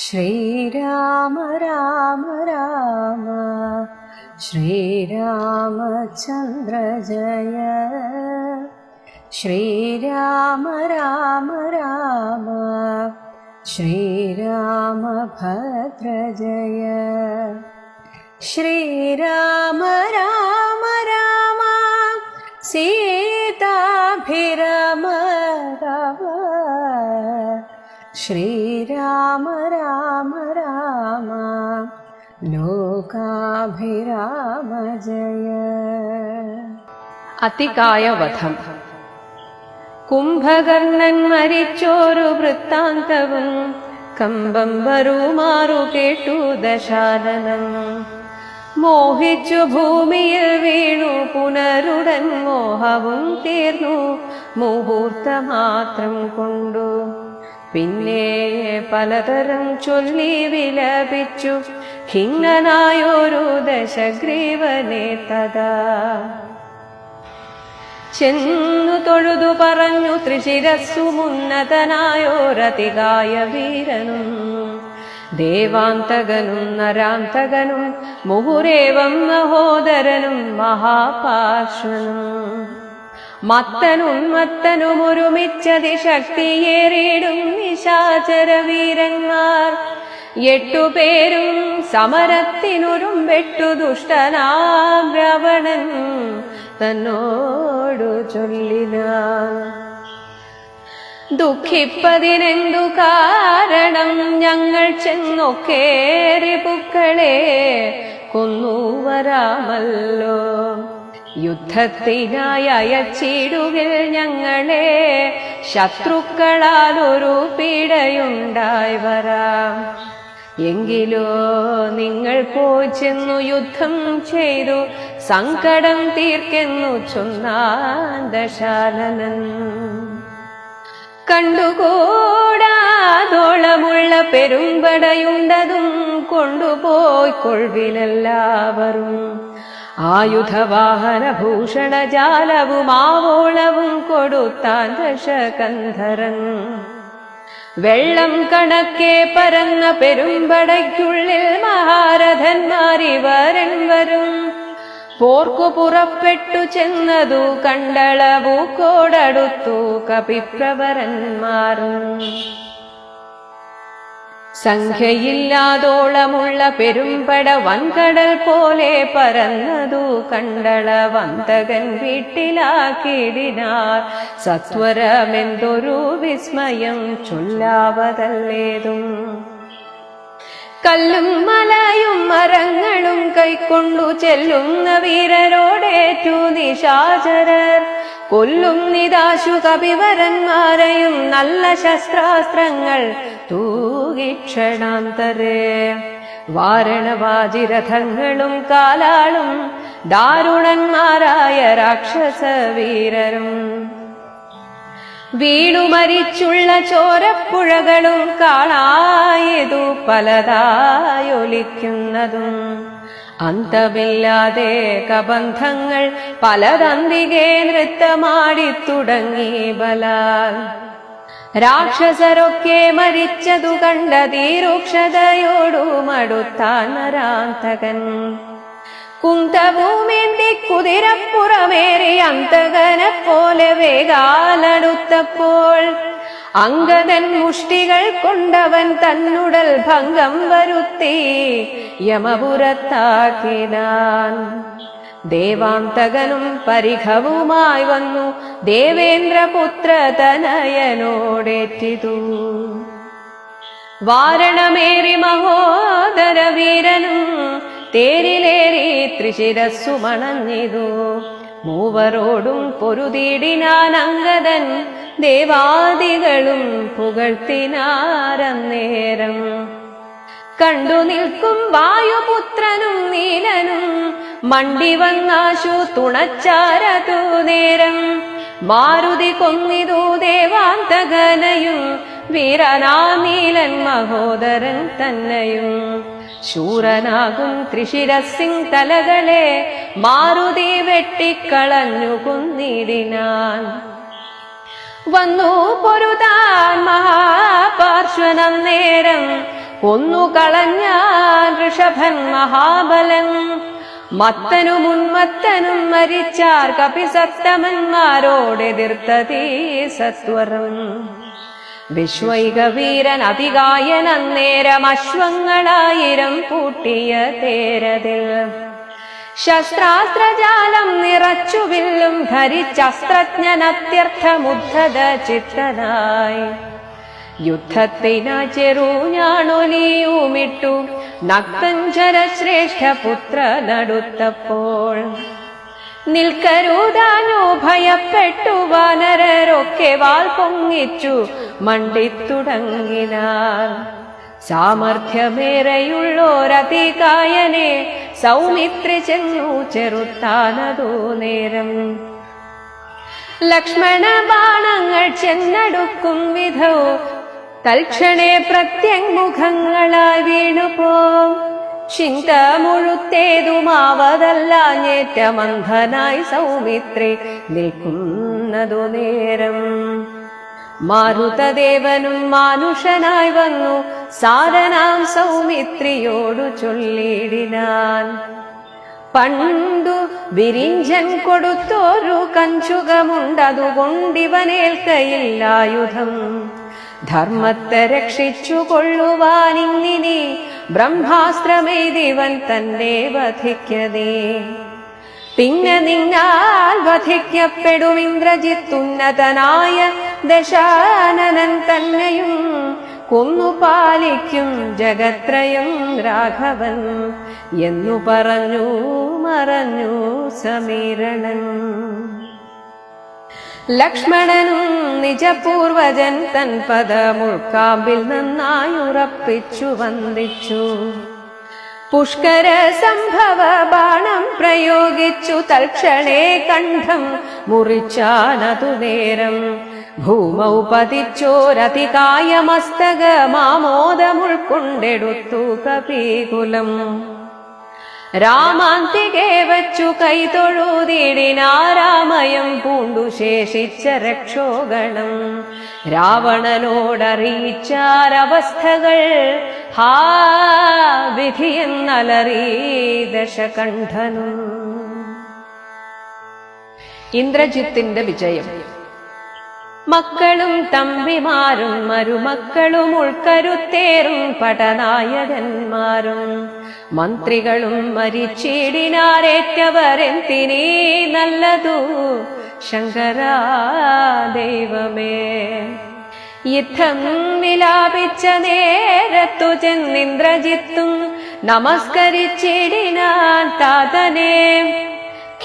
ശ്രീരാമ രാമ രാമ ശ്രീരാമചന്ദ്ര ജയ. ശ്രീരാമ രാമ രാമ ശ്രീരാമഭദ്ര ജയ. ശ്രീരാമ രാമ രാമ സീതാഭിരമ രവ. ശ്രീരാമ രാമ രാമ ലോകാഭിരാമ ജയ. അതികായവധം. കുംഭകർണൻ മരിച്ചോരു വൃത്താന്തവും കമ്പം വരുമാറു കേട്ടു ദശാനനം. മോഹിച്ചു ഭൂമിയിൽ വീണു പുനരുടൻ മോഹവും തീർന്നു മുഹൂർത്തമാത്രം കൊണ്ടു. പിന്നെ പലതരം ചൊല്ലി വിലപിച്ചു ഖിന്നനായൊരു ദശഗ്രീവനെ തഥാ. ചെന്നു തൊഴുതു പറഞ്ഞു ത്രിശിരസ്സുമുന്നതനായോരതികായ വീരനും ദേവാന്തകനും നരാന്തകനും മുഹുരേവം മഹോദരനും മഹാപാർശ്വനും. മത്തനും ഒരുമിച്ചതിശക്തിയേറിയിടും നിശാചര വീരന്മാർ 8 പേരും സമരത്തിനുരുമ്പെട്ടു ദുഷ്ടനാം രാവണൻ തന്നോടു ചൊല്ലിനാൻ. ദുഃഖിപ്പതിനെന്തു കാരണം, ഞങ്ങൾ ചെന്നൊക്കെ റിപുക്കളെ കൊന്നു വരാമല്ലോ. യുദ്ധത്തിനായി അയച്ചിടുകിൽ ഞങ്ങളെ ശത്രുക്കളാൽ ഒരു പീഡയുണ്ടായി വരാം. എങ്കിലോ നിങ്ങൾ പോയി ചെന്നു യുദ്ധം ചെയ്തു സങ്കടം തീർക്കെന്നു ചൊന്നാൻ ദശാനനൻ. കണ്ടുകൂടാതോളമുള്ള പെരുമ്പടയുണ്ടതും കൊണ്ടുപോയി കൊൾവിനെല്ലാവരും. ആയുധവാഹന ഭൂഷണജാലവും ആവോളവും കൊടുത്താൻ ദശകന്ധരൻ. വെള്ളം കണക്കെ പരന്ന പെരുമ്പടയ്ക്കുള്ളിൽ മഹാരഥന്മാരിവരെവരും പോർക്കു പുറപ്പെട്ടു ചെന്നതു കണ്ടളവൂക്കോടടുത്തു കപിപ്രവരന്മാരും. സംഖ്യയില്ലാതോളമുള്ള പെരുമ്പട വൻകടൽ പോലെ പരന്നതു കണ്ടളവന്തകൻ വീട്ടിലാക്കിടിനാർ. സത്വരമെന്തൊരു വിസ്മയം ചൊല്ലാവതല്ലേതും. കല്ലും മലയും മരങ്ങളും കൈക്കൊണ്ടു ചെല്ലുന്ന വീരരോടേറ്റു നിശാചരർ കൊല്ലും നിദാശു കപിവരന്മാരെയും നല്ല ശസ്ത്രാസ്ത്രങ്ങൾ തൂകിക്ഷണാന്തരേ. വാരണവാജിരഥങ്ങളും കാലാളും ദാരുണന്മാരായ രാക്ഷസ വീരരും വീണു മരിച്ചുള്ള ചോരപ്പുഴകളും കാണായതു പലതായൊലിക്കുന്നതും. അന്തമില്ലാതെ കബന്ധങ്ങൾ പലതന്തികെ നൃത്തമാടി തുടങ്ങി ബലാൽ. രാക്ഷസരൊക്കെ മരിച്ചതു കണ്ട തീരൂക്ഷതയോടു മടുത്താൻ നരാന്തകൻ. കുന്തഭൂമേന്തി കുതിരപ്പുറമേറി അന്തകനെ പോലെ വേഗാലടുത്തപ്പോൾ അങ്കദൻ മുഷ്ടികൾ കൊണ്ടവൻ തന്നുടൽ ഭംഗം വരുത്തി യമപുരത്താക്കിനാൻ. ദേവാന്തകനും പരിഘവുമായി വന്നു ദേവേന്ദ്രപുത്ര തനയനോടേറ്റിതു. വാരണമേറി മഹോദര വീരനും തേരിലേറി ത്രിശിരസ്സു മണഞ്ഞിതു. മൂവരോടും പൊരുതിടിനാൻ അങ്കദൻ ദേവാദികളും പുകഴ്ത്തിനാരന്നേരം. കണ്ടു നിൽക്കും വായുപുത്രനും നീലനും മണ്ടി വന്നാശു തുണച്ചാരതു നേരം. മാരുതി കൊന്നിതു ദേവാന്തകനയും വീരനാനീലൻ മഹോദരൻ തന്നെയും. ശൂരനാകും ത്രിശിരസിൻ തലകളെ മാരുതി വെട്ടിക്കളഞ്ഞു കൊന്നിടിനാൻ. വന്നു പൊരുതാൻ മഹാപാർശ്വനം നേരം കൊന്നുകളഞ്ഞാൻ ഋഷഭൻ മഹാബലൻ. മത്തനും ഉന്മത്തനും മരിച്ചാർ കപിസത്തമന്മാരോടെതിർത്തതീ സത്വരം. വിശ്വൈക വീരൻ അതികായൻ അന്നേരം അശ്വങ്ങളായിരം പൂട്ടിയ തേരതിൽ. ശസ്ത്രാസ്ത്രജാലം നിറച്ചു വില്ലും ധരിച്ചസ്ത്രജ്ഞനത്യർത്ഥമുദ്ധത ചിത്തനായി. യുദ്ധത്തിന ചെറുഞാണൊലിയുമിട്ടു നക്തഞ്ചര ശ്രേഷ്ഠ പുത്ര നടുത്തപ്പോൾ. നിൽക്കരുതാനോ ഭയപ്പെട്ടു വാനരരൊക്കെ വാൾ പൊങ്ങിച്ചു മണ്ടിത്തുടങ്ങിനാർ. സാമർഥ്യമേറെയുള്ളോരതികായനെ സൗമിത്രി ചെന്നു ചെറുത്താനതോ നേരം. ലക്ഷ്മണ ബാണങ്ങൾ ചെന്നടുക്കും വിധോ തൽക്ഷണേ പ്രത്യങ്മുഖങ്ങളായി വീണുപോ. ചിന്ത മുഴുത്തേതുമാവതല്ലാഞ്ഞേറ്റമന്ധനായി സൗമിത്രി നിൽക്കുന്നതു നേരം. മാരുതദേവനും മാനുഷനായി വന്നു സാരനാം സൗമിത്രിയോടു ചൊല്ലിടിനാൻ. പണ്ടു വിരിഞ്ചൻ കൊടുത്തോരു കഞ്ചുകമുണ്ടതുകൊണ്ടിവനേൽക്കയില്ലായുധം. ധർമ്മത്തെ രക്ഷിച്ചു കൊള്ളുവാനിങ്ങിനി ബ്രഹ്മാസ്ത്രമെയ്തിവൻ തന്നെ വധിക്കതേ. പിന്നെ നിന്നാൽ വധിക്കപ്പെടും ഇന്ദ്രജിത്തുന്നതനായ ദശാനനൻ തന്നെയും കൊന്നു പാലിക്കും ജഗത്രയം രാഘവൻ എന്നു പറഞ്ഞു മറഞ്ഞു സമീരണൻ. ലക്ഷ്മണനും നിജപൂർവജൻ തൻ പദമുൾക്കാമ്പിൽ നന്നായുറപ്പിച്ചു വന്ദിച്ചു. പുഷ്കര സംഭവ ബാണം പ്രയോഗിച്ചു തൽക്ഷണേ കണ്ഠം മുറിച്ചാനതു നേരം. ഭൂമൗ പതിച്ചോരതികായ മസ്തക മാമോദമുൾക്കൊണ്ടെടുത്തു കപികുലം. രാമാന്തികെ വച്ചു കൈതൊഴുതിടിനാരാമയം പൂണ്ടു ശേഷിച്ച രക്ഷോഗണം. രാവണനോടറിയിച്ചാരവസ്ഥകൾ ഹാ വിധിയെന്നലറി ദശകണ്ഠനും. ഇന്ദ്രജിത്തിന്റെ വിജയം. മക്കളും തമ്പിമാരും മരുമക്കളും ഉൾക്കരുത്തേറും പടനായകന്മാരും മന്ത്രികളും മരിച്ചിടിനാരേറ്റവരെന്തിനീ നല്ലതു ശങ്കരാ ദൈവമേ. യുദ്ധം വിലാപിച്ച നേരത്തു ചെന്നിന്ദ്രജിത്തും നമസ്കരിച്ചിടിനാൻ താതനെ.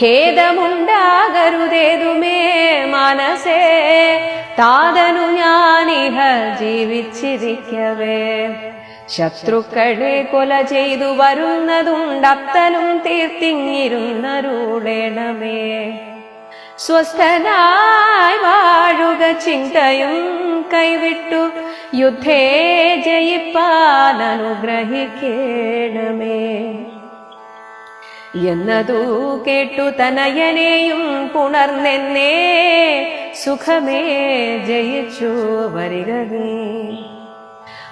ഖേദമുണ്ടാകരുതേതുമേ മനസ്സേ, താതനു ഞാനിഹ ജീവിച്ചിരിക്കവേ. ശത്രുക്കളെ കൊല ചെയ്തു വരുന്നതുണ്ടത്തലും തീർത്തിങ്ങിരുന്നരുളേണമേ. സ്വസ്ഥനായി വാഴുക ചിന്തയും കൈവിട്ടു യുദ്ധേ ജയിപ്പാൻ അനുഗ്രഹിക്കേണമേ എന്നതു കേട്ടു തനയനെയും പുണർന്നെന്നേ സുഖമേ ജയിച്ചു വരിക നീ.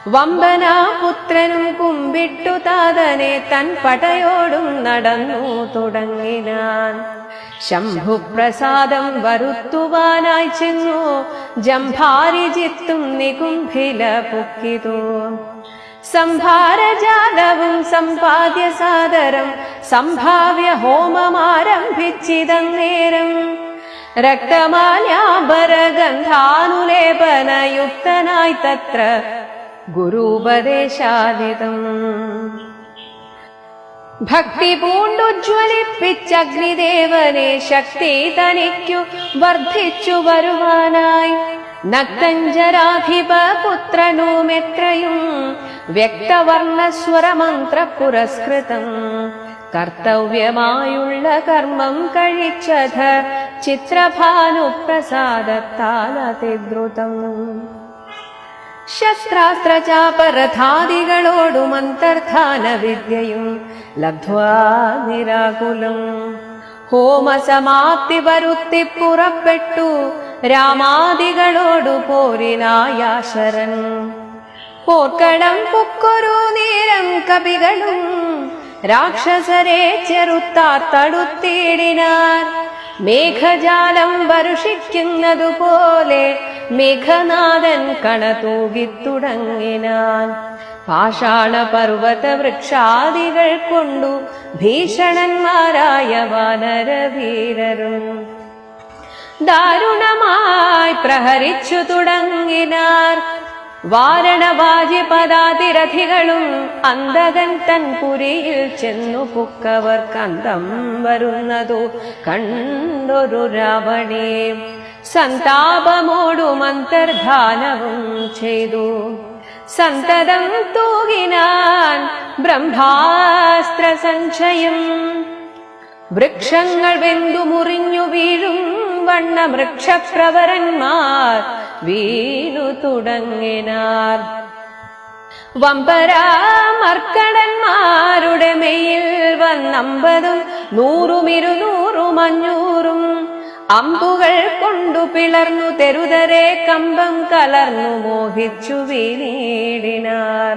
വമ്പനാപുത്രനും കുമ്പിട്ടു താതനെ തൻ പടയോടും നടന്നു തുടങ്ങിനാൻ. ശംഭുപ്രസാദം വരുത്തുവാനായി ചെന്നു ജംഭാരിജിത്തും നികുംഭില പൊക്കിതു. സംഭാരജാതവും സമ്പാദ്യ സാദരം സംഭാവ്യ ഹോമമാരംഭിച്ചിതന്നേരം. രക്തമാല്യാംബരഗന്ധാനുലേപനയുക്തനായി തത്ര ഗുരുപദേശാദിതം. ഭക്തി പൂണ്ടുജ്വലിപ്പിച്ചഗ്നിദേവനെ ശക്തി തനിക്കു വർദ്ധിച്ചു വരുവാനായി. നക്തഞ്ചരാധിപ പുത്രനുമെത്രയും വ്യക്തവർണ്ണസ്വരമന്ത്ര പുരസ്കൃതം. കർത്തവ്യമായുള്ള കർമ്മം കഴിച്ചധ ചിത്രഭാനുപ്രസാദത്താലതിദ്രുതം. ശസ്ത്രാസ്ത്രചാപരഥാദികളോടും അന്തർധാന വിദ്യയും ലബ്ധ്വാ നിരാകുലം. ഹോമസമാപ്തി വരുത്തി പുറപ്പെട്ടു രാമാദികളോടു പോരിനായാശരൻ. പോർക്കളം പൊക്കൊരു നേരം കവികളും രാക്ഷസരെ ചെറുത്താത്തടുത്തിടിനാർ. മേഘജാലം വരുഷിക്കുന്നതുപോലെ മേഘനാഥൻ കണതൂകിത്തുടങ്ങിനാൻ. പാഷാണ പർവ്വത വൃക്ഷാദികൾ കൊണ്ടു ഭീഷണന്മാരായ വാനരവീരരും ദാരുണമായി പ്രഹരിച്ചു തുടങ്ങിനാർ. വാരണവാജിപദാതിരഥികളും അന്തകൻ തൻ പുരിയിൽ ചെന്നു പുക്കവർക്കന്തം വരുന്നതു കണ്ടൊരു രാവണേ സന്താപമോടും അന്തർധാനവും ചെയ്തു. സന്തതം തൂകിനാൻ ബ്രഹ്മാസ്ത്ര സഞ്ചയം. വൃക്ഷങ്ങൾ വെന്തു മുറിഞ്ഞു വീഴും വണ്ണ വൃക്ഷപ്രവരന്മാർ വീണു തുടങ്ങിനാർ. വമ്പരാമർക്കടന്മാരുടെ മെയിൽ വന്നമ്പതും 100 200 500 അമ്പുകൾ കൊണ്ടു പിളർന്നു തെരുതരെ കമ്പം കലർന്നു മോഹിച്ചു വീണീടിനാർ.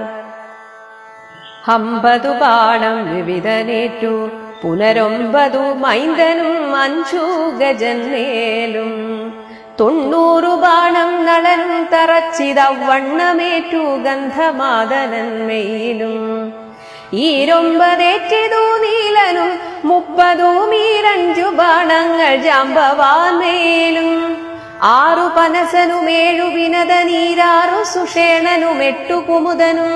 50 ബാണം വിവിധനേറ്റു പുനരൊമ്പതു മൈന്ദനും 5 ഗജന്മേലും. 90 ബാണം നളനും തറച്ചിതവണ്ണമേറ്റു ഗന്ധമാദനൻ മെയിലും. 29 നീലനും 30 5 ബാണങ്ങൾ ജാമ്പവാൻമേലും. 6 പനസനും 7 വിനതനീരാറു സുഷേണനും 8 കുമുദനും.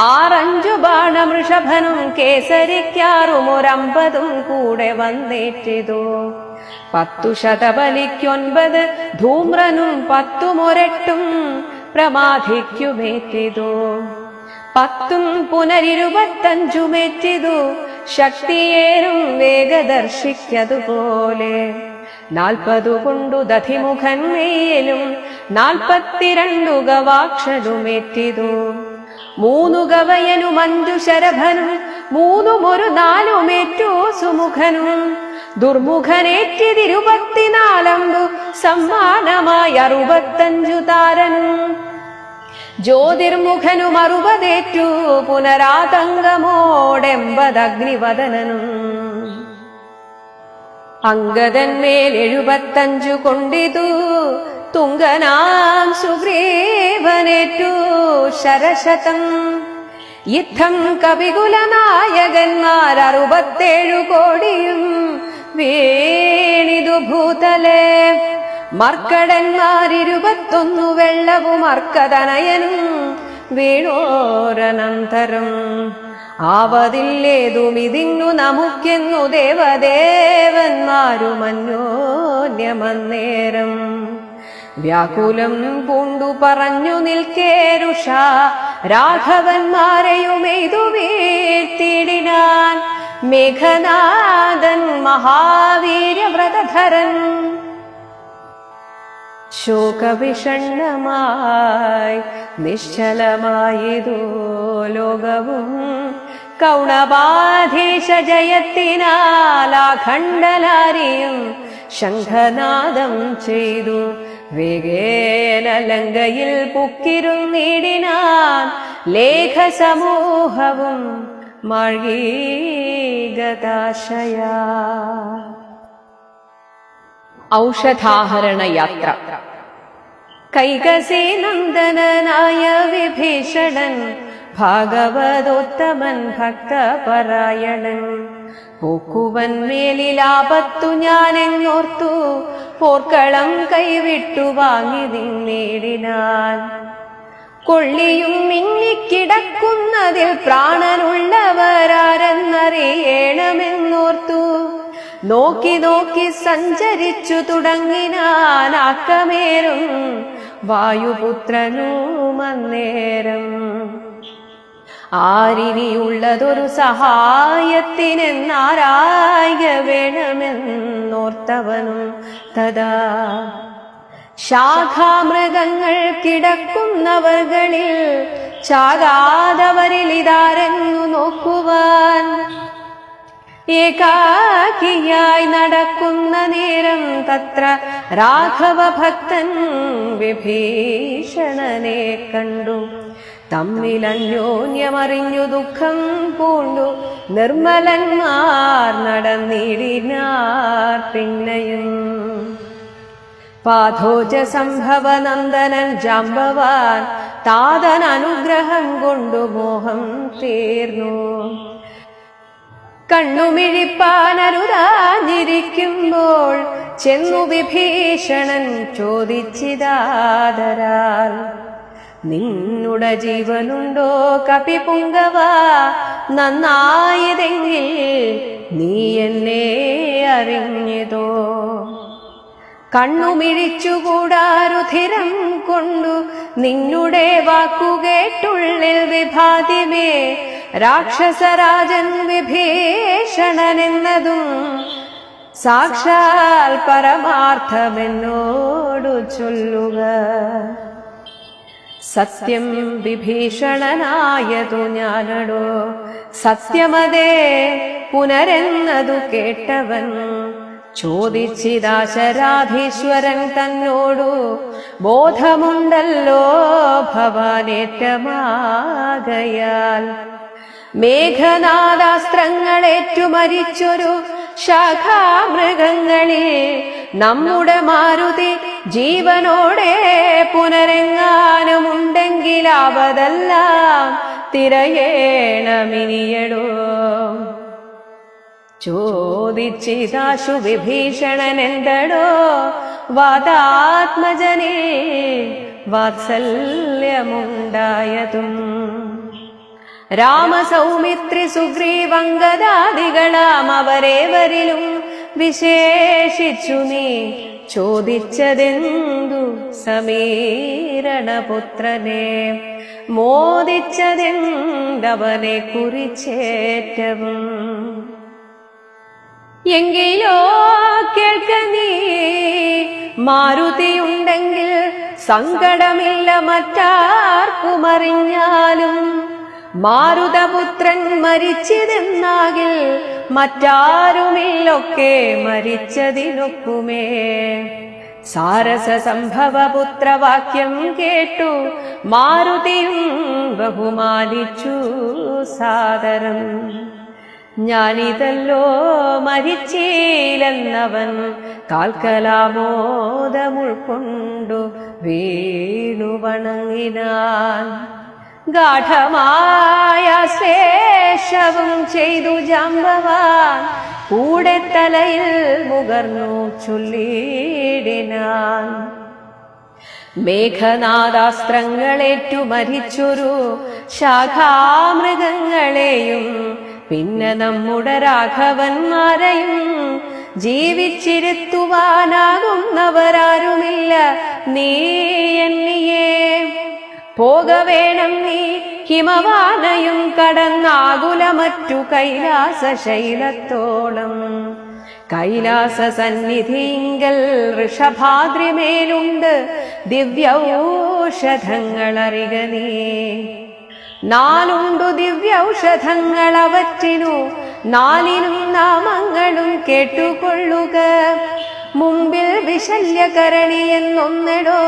6 ബാണം വൃഷഭനും കേസരിക്കാറും 150 കൂടെ വന്നേറ്റിതു. 10 ശതബലിക്ക് 9 ധൂമ്രനും 10 1 പ്രമാധിക്കുമേറ്റിതു. 10 പുനരിരുപത്തഞ്ചുമേറ്റിതു. ശക്തിയേറും വേഗദർശിക്കതുപോലെ 40 കൊണ്ടു ദധിമുഖൻ മേലും 42 ഗവാക്ഷനുമേറ്റിതു. 3 ഗവയനും 5 ശരഭനും 3 1 4 സുമുഖനും. ദുർമുഖനേറ്റിത് 24 സമ്മാനമായി 65 താരനും. ജ്യോതിർമുഖനും 60 പുനരാതങ്കമോട് 80 അഗ്നിവദനനും. അംഗദന്മേൽ 75 കൊണ്ടിതു. തുങ്കനാം സുഗ്രീവനേറ്റു ശരശതം. യുദ്ധം കവികുല നായകന്മാർ 67 കോടിയും വീണിതു ഭൂതലേ. മർക്കടന്മാർ 21 വെള്ളവും അർക്കതനയനും വീണോരനന്തരം. ആവതില്ലേതുമിതിന്നു നമുക്കെന്നു ദേവദേവന്മാരും അന്യോന്യമന്നേരം. വ്യാകുലം പൂണ്ടു പറഞ്ഞു നിൽക്കേരുഷ രാഘവന്മാരെയുമെയ്തു വീഴ്ത്തിടിനാൻ. മേഘനാഥൻ മഹാവീര്യവ്രതധരൻ ശോകവിഷണ്ണമായി നിശ്ചലമായതു ലോകവും. കൗണവാധീശ ജയത്തിനാൽ അഖണ്ഡലാരിയും ശംഖനാദം ചെയ്തു. വേഗേന ലങ്കയിൽ പുക്കിരുന്നിടിനാൻ ലേഖസമൂഹവും മഴീഗതാശയ. ഔഷധാഹരണ യാത്ര. കൈകസീനന്ദനായ വിഭീഷണൻ ഭാഗവതോത്തമൻ ഭക്തപരായണൻ. പോക്കുവൻ മേലിലാപത്തു ഞാനെന്നോർത്തു പോർക്കളം കൈവിട്ടു വാങ്ങി നിന്നേടിനാൻ. കൊള്ളിയും മിന്നിക്കിടക്കുന്നതിൽ പ്രാണനുള്ളവരാരെന്നറിയണമെന്നോർത്തു നോക്കി നോക്കി സഞ്ചരിച്ചു തുടങ്ങിനാൻ. ആക്കമേറും വായുപുത്രനുമന്നേരം. ആരിനിയുള്ളതൊരു സഹായത്തിനെന്നാരായ വേണമെന്നോർത്തവനും തഥാ ശാഖാമൃഗങ്ങൾ കിടക്കുന്നവർകളിൽ ചാകാതവരിൽ ഇതാരെന്നു നോക്കുവാൻ. ഏകാകിയായി നടക്കുന്ന നേരം തത്ര രാഘവ ഭക്തൻ വിഭീഷണനെ കണ്ടു. തമ്മിലന്യോന്യമറിഞ്ഞു ദുഃഖം പൂണ്ടു നിർമ്മലന്മാർ നടന്നിടിനാർ പിന്നെയും. പാഥോജ സംഭവ നന്ദനൻ ജാമ്പവാൻ താതൻ അനുഗ്രഹം കൊണ്ടു മോഹം തീർന്നു. കണ്ണുമിഴിപ്പാനരുതാഞ്ഞിരിക്കുമ്പോൾ ചെന്നു വിഭീഷണൻ ചോദിച്ചിതാദരാൽ, നിന്നുടെ ജീവനുണ്ടോ കപിപുങ്കവ? നന്നായതെങ്കിൽ നീ എന്നെ അറിഞ്ഞതോ? കണ്ണുമിഴിച്ചുകൂടാ രുധിരം കൊണ്ടു നിന്നുടെ വാക്കുകേട്ടുള്ളിൽ വിഭാതിമേ രാക്ഷസരാജൻ വിഭീഷണനെന്നതും സാക്ഷാൽ പരമാർത്ഥമെന്നോടു ചൊല്ലുക. സത്യം വിഭീഷണനായതു ഞാനടോ, സത്യമതേ പുനരെന്നതു കേട്ടവൻ ചോദിച്ചിതാശരാധീശ്വരൻ തന്നോടു, ബോധമുണ്ടല്ലോ ഭവാനേറ്റമാകയാൽ. മേഘനാദാസ്ത്രങ്ങളേറ്റു മരിച്ചൊരു ശാഖാമൃഗങ്ങളിൽ നമ്മുടെ മാരുതി ജീവനോടെ പുനരെങ്ങാനുമുണ്ടെങ്കിൽ ആപതെല്ലാം തിരയേണമിനിയടോ. ചോദിച്ചിതാശു വിഭീഷണൻ എന്തടോ വാദാത്മജനേ വാത്സല്യമുണ്ടായതും. രാമസൗമിത്രി സുഗ്രീവംഗദാദികളാം അവരേവരിലും വിശേഷിച്ചു നീ ചോദിച്ചതെന്തു സമീരണപുത്രനെ? മോദിച്ചതെന്തവനെ കുറിച്ചേറ്റവും. എങ്കിലോ കേൾക്ക നീ, മാരുതിയുണ്ടെങ്കിൽ സങ്കടമില്ല മറ്റാർക്കുമറിഞ്ഞാലും. മാരുതപുത്രൻ മരിച്ചതെന്നാകിൽ മറ്റാരുമില്ലൊക്കെ മരിച്ചതിനൊക്കുമേ. സാരസ സംഭവ പുത്രവാക്യം കേട്ടു മാരുതിയും ബഹുമാനിച്ചു സാദരം. ഞാനിതല്ലോ മരിച്ചില്ലെന്നവൻ കാൽക്കലാമോദമുൾക്കൊണ്ടു വീണു വണങ്ങിനാൻ. ഗാഠമായ ശേഷവും ചെയ്തു ജാമ്പവാൻ കൂടെ തലയിൽ മുകർന്നു ചൊല്ലിടിനാൻ. മേഘനാദാസ്ത്രങ്ങളേറ്റു മരിച്ചൊരു ശാഖാമൃഗങ്ങളെയും പിന്നെ നമ്മുടെ രാഘവന്മാരെയും ജീവിച്ചിരുത്തുവാനാകുന്നവരാരുമില്ല നീ എന്നിയേ. പോകവേണം നീ ഹിമവാനയും കടന്നാകുലമറ്റു കൈലാസശൈലത്തോളം. കൈലാസ സന്നിധിങ്കൽ ഋഷഭാദ്രിമേലുണ്ട് ദിവ്യൌഷധങ്ങളറിക നീ. നാലുണ്ടു ദിവ്യൌഷധങ്ങളവറ്റിനു നാലിനും നാമങ്ങളും കേട്ടുകൊള്ളുക. മുമ്പിൽ വിശല്യകരണി എന്നൊന്നെടോ,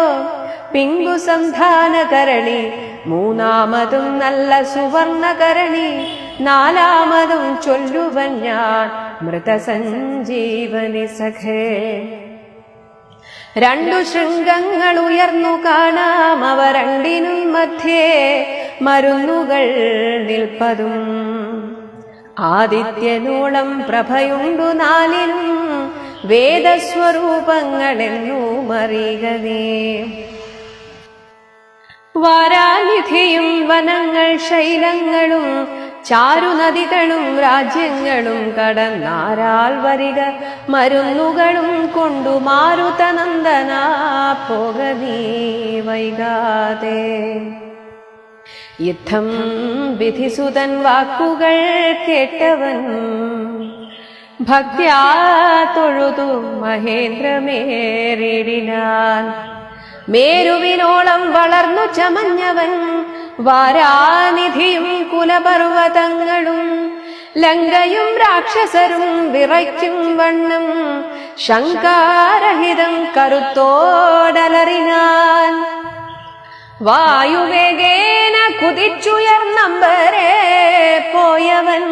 പിങ്കു സന്ധാനകരണി, മൂന്നാമതും നല്ല സുവർണകരണി, നാലാമതും ചൊല്ലുവൻ ഞാൻ മൃതസഞ്ജീവനി സഖേ. രണ്ടു ശൃംഗങ്ങൾ ഉയർന്നു കാണാം, അവ രണ്ടിനും മധ്യേ മരുന്നുകൾ നിൽപ്പതും. ആദിത്യനോളം പ്രഭയുണ്ടു നാലിനും, വേദസ്വരൂപങ്ങളെന്നും അറിയവേ. വാരാനിധിയും വനങ്ങൾ ശൈലങ്ങളും ചാരുനദികളും രാജ്യങ്ങളും കടന്നാരാൽ വരിക മരുന്നുകളും കൊണ്ടു മാരുതനന്ദന പോക നീ വൈകാതെ. യുദ്ധം വിധിസുതൻ വാക്കുകൾ കേട്ടവൻ ഭക്ത്യാ തൊഴുതു മഹേന്ദ്രമേറിടിനാൻ. മേരുവിനോളം വളർന്നു ചമഞ്ഞവൻ വാരാനിധിയും കുലപർവതങ്ങളും ലങ്കയും രാക്ഷസരും വിറയ്ക്കും വണ്ണം ശങ്കാരഹിതം കരുത്തോടലറിനാൻ. വായുവേഗേന കുതിച്ചുയർന്നമ്പരെ പോയവൻ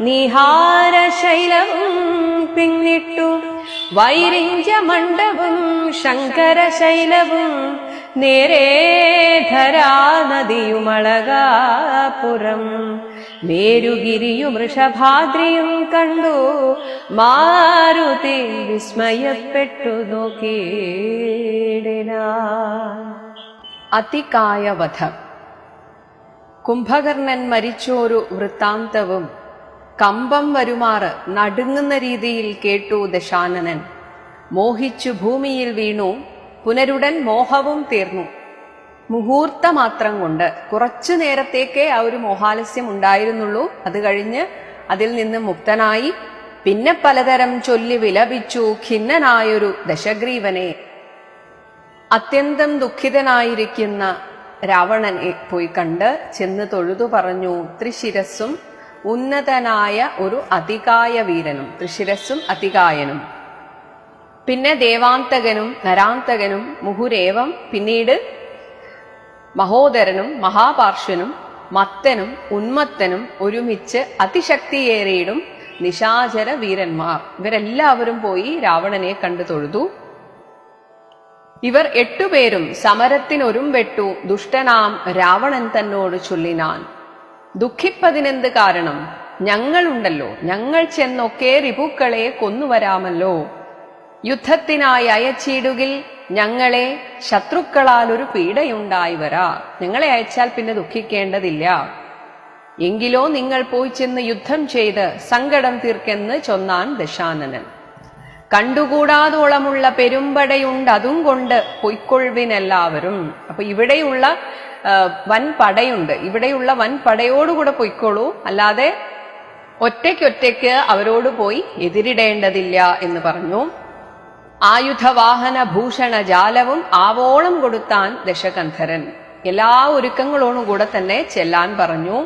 നിഹാരശൈലവും പിന്നിട്ടു വൈരിഞ്ച മണ്ഡപം ശങ്കരശൈലവും നേരേ ധരാനദിയുമളകാപുരം മേരുഗിരിയും വൃഷഭാദ്രിയും കണ്ടു മാരുതി വിസ്മയപ്പെട്ടു നോക്കിയിടിനാൻ. അതികായവധം. കുംഭകർണൻ മരിച്ചോരു വൃത്താന്തവും കമ്പം വരുമാറ് നടുങ്ങുന്ന രീതിയിൽ കേട്ടു ദശാനനൻ. മോഹിച്ചു ഭൂമിയിൽ വീണു, പുനരുടൻ മോഹവും തീർന്നു. മുഹൂർത്തമാത്രം കൊണ്ട്, കുറച്ചു നേരത്തേക്കേ ആ ഒരു മോഹാലസ്യം ഉണ്ടായിരുന്നുള്ളൂ. അത് കഴിഞ്ഞ് അതിൽ നിന്ന് മുക്തനായി. പിന്നെ പലതരം ചൊല്ലി വിലപിച്ചു ഖിന്നനായൊരു ദശഗ്രീവനെ. അത്യന്തം ദുഃഖിതനായിരിക്കുന്ന രാവണനെ പോയി കണ്ട് ചെന്ന് തൊഴുതു പറഞ്ഞു, ത്രിശിരസ്സും ഉന്നതനായ ഒരു അതികായ വീരനും, ത്രിശിരസ്സും അതികായനും, പിന്നെ ദേവാന്തകനും നരാന്തകനും മുഹുരേവം, പിന്നീട് മഹോദരനും മഹാപാർശ്വനും മത്തനും ഉന്മത്തനും ഒരുമിച്ച് അതിശക്തിയേറിയിടും നിശാചര വീരന്മാർ. ഇവരെല്ലാവരും പോയി രാവണനെ കണ്ടു തൊഴുതു. ഇവർ 8 പേരും സമരത്തിനൊരുമ്പെട്ടു ദുഷ്ടനാം രാവണൻ തന്നോട് ചൊല്ലിനാൻ, ദുഃഖിപ്പതിനെന്ത് കാരണം? ഞങ്ങളുണ്ടല്ലോ, ഞങ്ങൾ ചെന്നൊക്കെ റിപുക്കളെ കൊന്നുവരാമല്ലോ. യുദ്ധത്തിനായി അയച്ചിടുകിൽ ഞങ്ങളെ ശത്രുക്കളാൽ ഒരു പീഡയുണ്ടായി വരാ. ഞങ്ങളെ അയച്ചാൽ പിന്നെ ദുഃഖിക്കേണ്ടതില്ല. എങ്കിലോ നിങ്ങൾ പോയി ചെന്ന് യുദ്ധം ചെയ്ത് സങ്കടം തീർക്കെന്ന് ചൊന്നാൻ ദശാനനൻ. കണ്ടുകൂടാതോളമുള്ള പെരുമ്പടയുണ്ട്, അതും കൊണ്ട് പൊയ്ക്കൊള്ളുവിനെല്ലാവരും. അപ്പൊ ഇവിടെയുള്ള വൻ പടയുണ്ട്, ഇവിടെയുള്ള വൻ പടയോടുകൂടെ പൊയ്ക്കോളൂ, അല്ലാതെ ഒറ്റയ്ക്കൊറ്റയ്ക്ക് അവരോട് പോയി എതിരിടേണ്ടതില്ല എന്ന് പറഞ്ഞു. ആയുധവാഹന ഭൂഷണ ജാലവും ആവോളം കൊടുത്താൻ ദശകന്ധരൻ. എല്ലാ ഒരുക്കങ്ങളോടും കൂടെ തന്നെ ചെല്ലാൻ പറഞ്ഞു.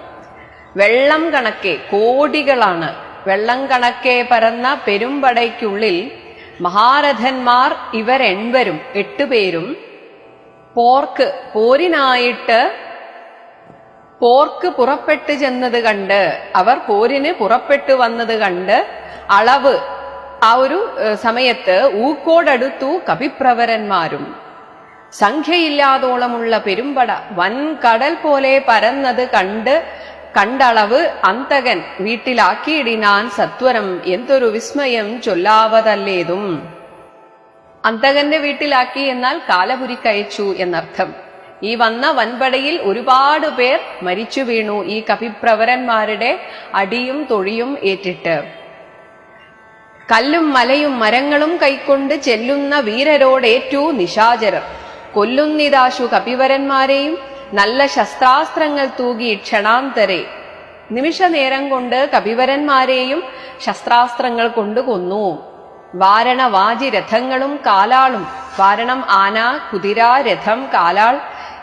വെള്ളം കണക്കെ, കോടികളാണ്, വെള്ളം കണക്കെ പരന്ന പെരുമ്പടയ്ക്കുള്ളിൽ മഹാരഥന്മാർ ഇവരെൺവരും 8 പേരും പോരിനായിട്ട് പുറപ്പെട്ടു ചെന്നത് കണ്ട്, അവർ പോരിന് പുറപ്പെട്ടു വന്നത് കണ്ട് അളവ് ആ ഒരു സമയത്ത് ഊക്കോടടുത്തു കപിപ്രവരന്മാരും. സംഖ്യയില്ലാതോളമുള്ള പെരുമ്പട വൻ കടൽ പോലെ പരന്നത് കണ്ടളവ് അന്തകൻ വീട്ടിലാക്കിയിടിനാൻ സത്വരം, എന്തൊരു വിസ്മയം ചൊല്ലാവതല്ലേതും. അന്തകന്റെ വീട്ടിലാക്കി എന്നാൽ കാലപുരിക്കയച്ചു എന്നർത്ഥം. ഈ വന്ന വൻപടയിൽ ഒരുപാട് പേർ മരിച്ചു വീണു ഈ കപിപ്രവരന്മാരുടെ അടിയും തൊഴിയും ഏറ്റിട്ട്. കല്ലും മലയും മരങ്ങളും കൈക്കൊണ്ട് ചെല്ലുന്ന വീരരോടേറ്റു നിശാചരർ. കൊല്ലുന്നിതാശു കപിവരന്മാരെയും നല്ല ശസ്ത്രാസ്ത്രങ്ങൾ തൂകി ക്ഷണാന്തരെ. നിമിഷനേരം കൊണ്ട് കപിവരന്മാരെയും ശസ്ത്രാസ്ത്രങ്ങൾ കൊണ്ട് കൊന്നു. വാരണവാജി രഥങ്ങളും കാലാളും, വാരണം ആന, കുതിര, രഥം, കാലാൾ,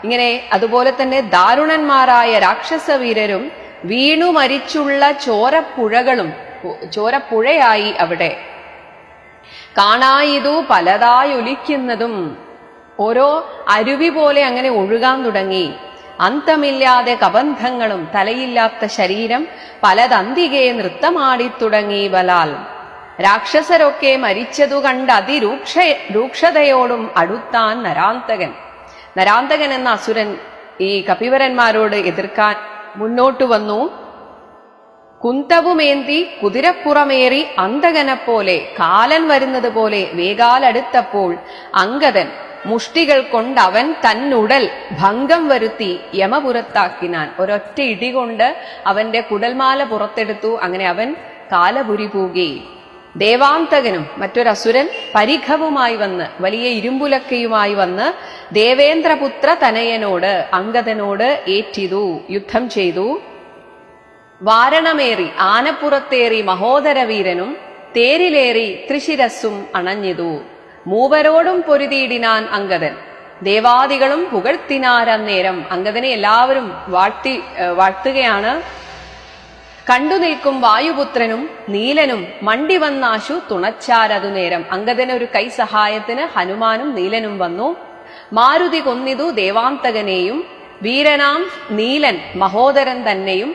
ഇങ്ങനെ അതുപോലെ തന്നെ ദാരുണന്മാരായ രാക്ഷസവീരരും വീണു മരിച്ചുള്ള ചോരപ്പുഴയായി അവിടെ. കാണായിതു പലതായൊലിക്കുന്നതും, ഓരോ അരുവി പോലെ അങ്ങനെ ഒഴുകാൻ തുടങ്ങി. അന്തമില്ലാതെ കബന്ധങ്ങളും, തലയില്ലാത്ത ശരീരം പലതന്തികെ നൃത്തമാടിത്തുടങ്ങി ബലാൽ. രാക്ഷസരൊക്കെ മരിച്ചതു കണ്ട് അതിരൂക്ഷതയോടും അടുത്താൻ നരാന്തകൻ. നരാന്തകൻ എന്ന അസുരൻ ഈ കപിവരന്മാരോട് എതിർക്കാൻ മുന്നോട്ടു വന്നു. കുന്തവുമേന്തി കുതിരപ്പുറമേറി അന്തകനെപ്പോലെ കാലൻ വരുന്നത് പോലെ വേഗാലടുത്തപ്പോൾ അങ്കദൻ മുഷ്ടികൾ കൊണ്ട് അവൻ തന്നുടൽ ഭംഗം വരുത്തി യമപുരത്താക്കിനാൻ. ഒരൊറ്റ ഇടികൊണ്ട് അവന്റെ കുടൽമാല പുറത്തെടുത്തു. അങ്ങനെ അവൻ കാലപുരി പൂകി. ദേവാന്തകനും മറ്റൊരസുരൻ പരിഘവുമായി വന്ന്, വലിയ ഇരുമ്പുലക്കയുമായി വന്ന് ദേവേന്ദ്രപുത്ര തനയനോട് അങ്കദനോട് ഏറ്റിതു, യുദ്ധം ചെയ്തു. വാരണമേറി ആനപ്പുറത്തേറി മഹോദരവീരനും തേരിലേറി ത്രിശിരസ്സും അണഞ്ഞിതു. മൂവരോടും പൊരുതിയിടിനാൻ അങ്കദൻ. ദേവാദികളും പുകഴ്ത്തിനാരന്നേരം. അങ്കദനെ എല്ലാവരും വാഴ്ത്തുകയാണ്. കണ്ടു നിൽക്കും വായുപുത്രനും നീലനും മണ്ടി വന്നാശു തുണച്ചാരതു നേരം. അങ്കദന് ഒരു കൈ സഹായത്തിന് ഹനുമാനും നീലനും വന്നു. മാരുതി കൊന്നിതു ദേവാന്തകനെയും വീരനാം നീലൻ മഹോദരൻ തന്നെയും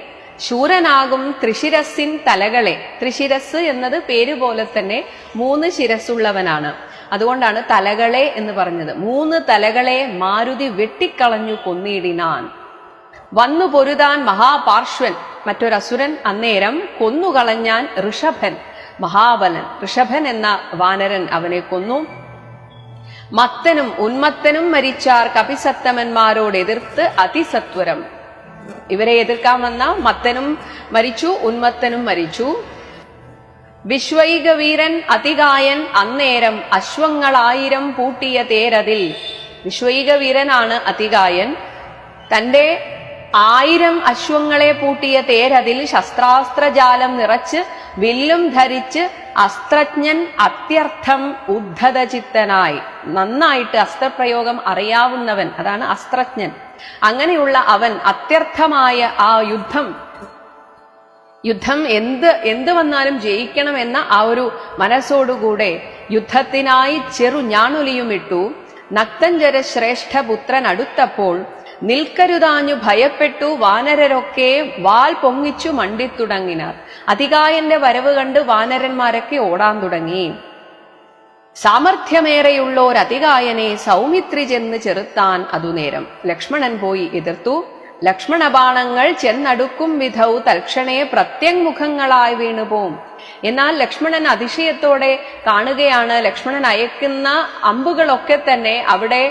ശൂരനാകും ത്രിശിരസ്സിൻ തലകളെ, ത്രിശിരസ് എന്നത് പേര് പോലെ തന്നെ 3 ശിരസ്സുള്ളവനാണ്, അതുകൊണ്ടാണ് തലകളെ എന്ന് പറഞ്ഞത്. 3 തലകളെ മാരുതി വെട്ടിക്കളഞ്ഞു കൊന്നിടിനാൻ. വന്നു പൊരുതാൻ മഹാപാർശ്വൻ മറ്റൊരസുരൻ അന്നേരം കൊന്നുകളഞ്ഞാൻ ഋഷഭൻ മഹാബലൻ. ഋഷഭൻ എന്ന വാനരൻ അവനെ കൊന്നു. മത്തനും ഉന്മത്തനും മരിച്ചാർ കപിസത്തമന്മാരോട് എതിർത്ത് അതിസത്വരം. ഇവരെ എതിർക്കാൻ വന്ന മത്തനും മരിച്ചു, ഉന്മത്തനും മരിച്ചു. വിശ്വൈകവീരൻ അതികായൻ അന്നേരം അശ്വങ്ങളായിരം പൂട്ടിയ തേരതിൽ. വിശ്വൈകവീരനാണ് അതികായൻ. തന്റെ 1000 അശ്വങ്ങളെ പൂട്ടിയ തേരതിൽ ശസ്ത്രാസ്ത്രജാലം നിറച്ച് വില്ലും ധരിച്ച് അസ്ത്രജ്ഞൻ അത്യർത്ഥം ഉദ്ധതചിത്തനായി, നന്നായിട്ട് അസ്ത്രപ്രയോഗം അറിയാവുന്നവൻ, അതാണ് അസ്ത്രജ്ഞൻ. അങ്ങനെയുള്ള അവൻ അത്യർത്ഥമായ ആ യുദ്ധം എന്ത് വന്നാലും ജയിക്കണമെന്ന ആ ഒരു മനസ്സോടുകൂടെ യുദ്ധത്തിനായി ചെറു ഞാണൊലിയുമിട്ടു. നക്തഞ്ചര ശ്രേഷ്ഠ പുത്രൻ അടുത്തപ്പോൾ നിൽക്കരുതാഞ്ഞു ഭയപ്പെട്ടു വാനരരൊക്കെ വാൽ പൊങ്ങിച്ചു മണ്ടിത്തുടങ്ങിനാർ. അതികായന്റെ വരവ് കണ്ട് വാനരന്മാരൊക്കെ ഓടാൻ തുടങ്ങി. സാമർഥ്യമേറെയുള്ളോരതികായനെ സൗമിത്രി ചെന്ന് ചെറുത്താൻ അതുനേരം. ലക്ഷ്മണൻ പോയി എതിർത്തു. ലക്ഷ്മണബാണങ്ങൾ ചെന്നടുക്കും വിധൗ തൽക്ഷണേ പ്രത്യങ്മുഖങ്ങളായി വീണുപോം. എന്നാൽ ലക്ഷ്മണൻ അതിശയത്തോടെ കാണുകയാണ്, ലക്ഷ്മണൻ അയക്കുന്ന അമ്പുകളൊക്കെ തന്നെ അവിടെ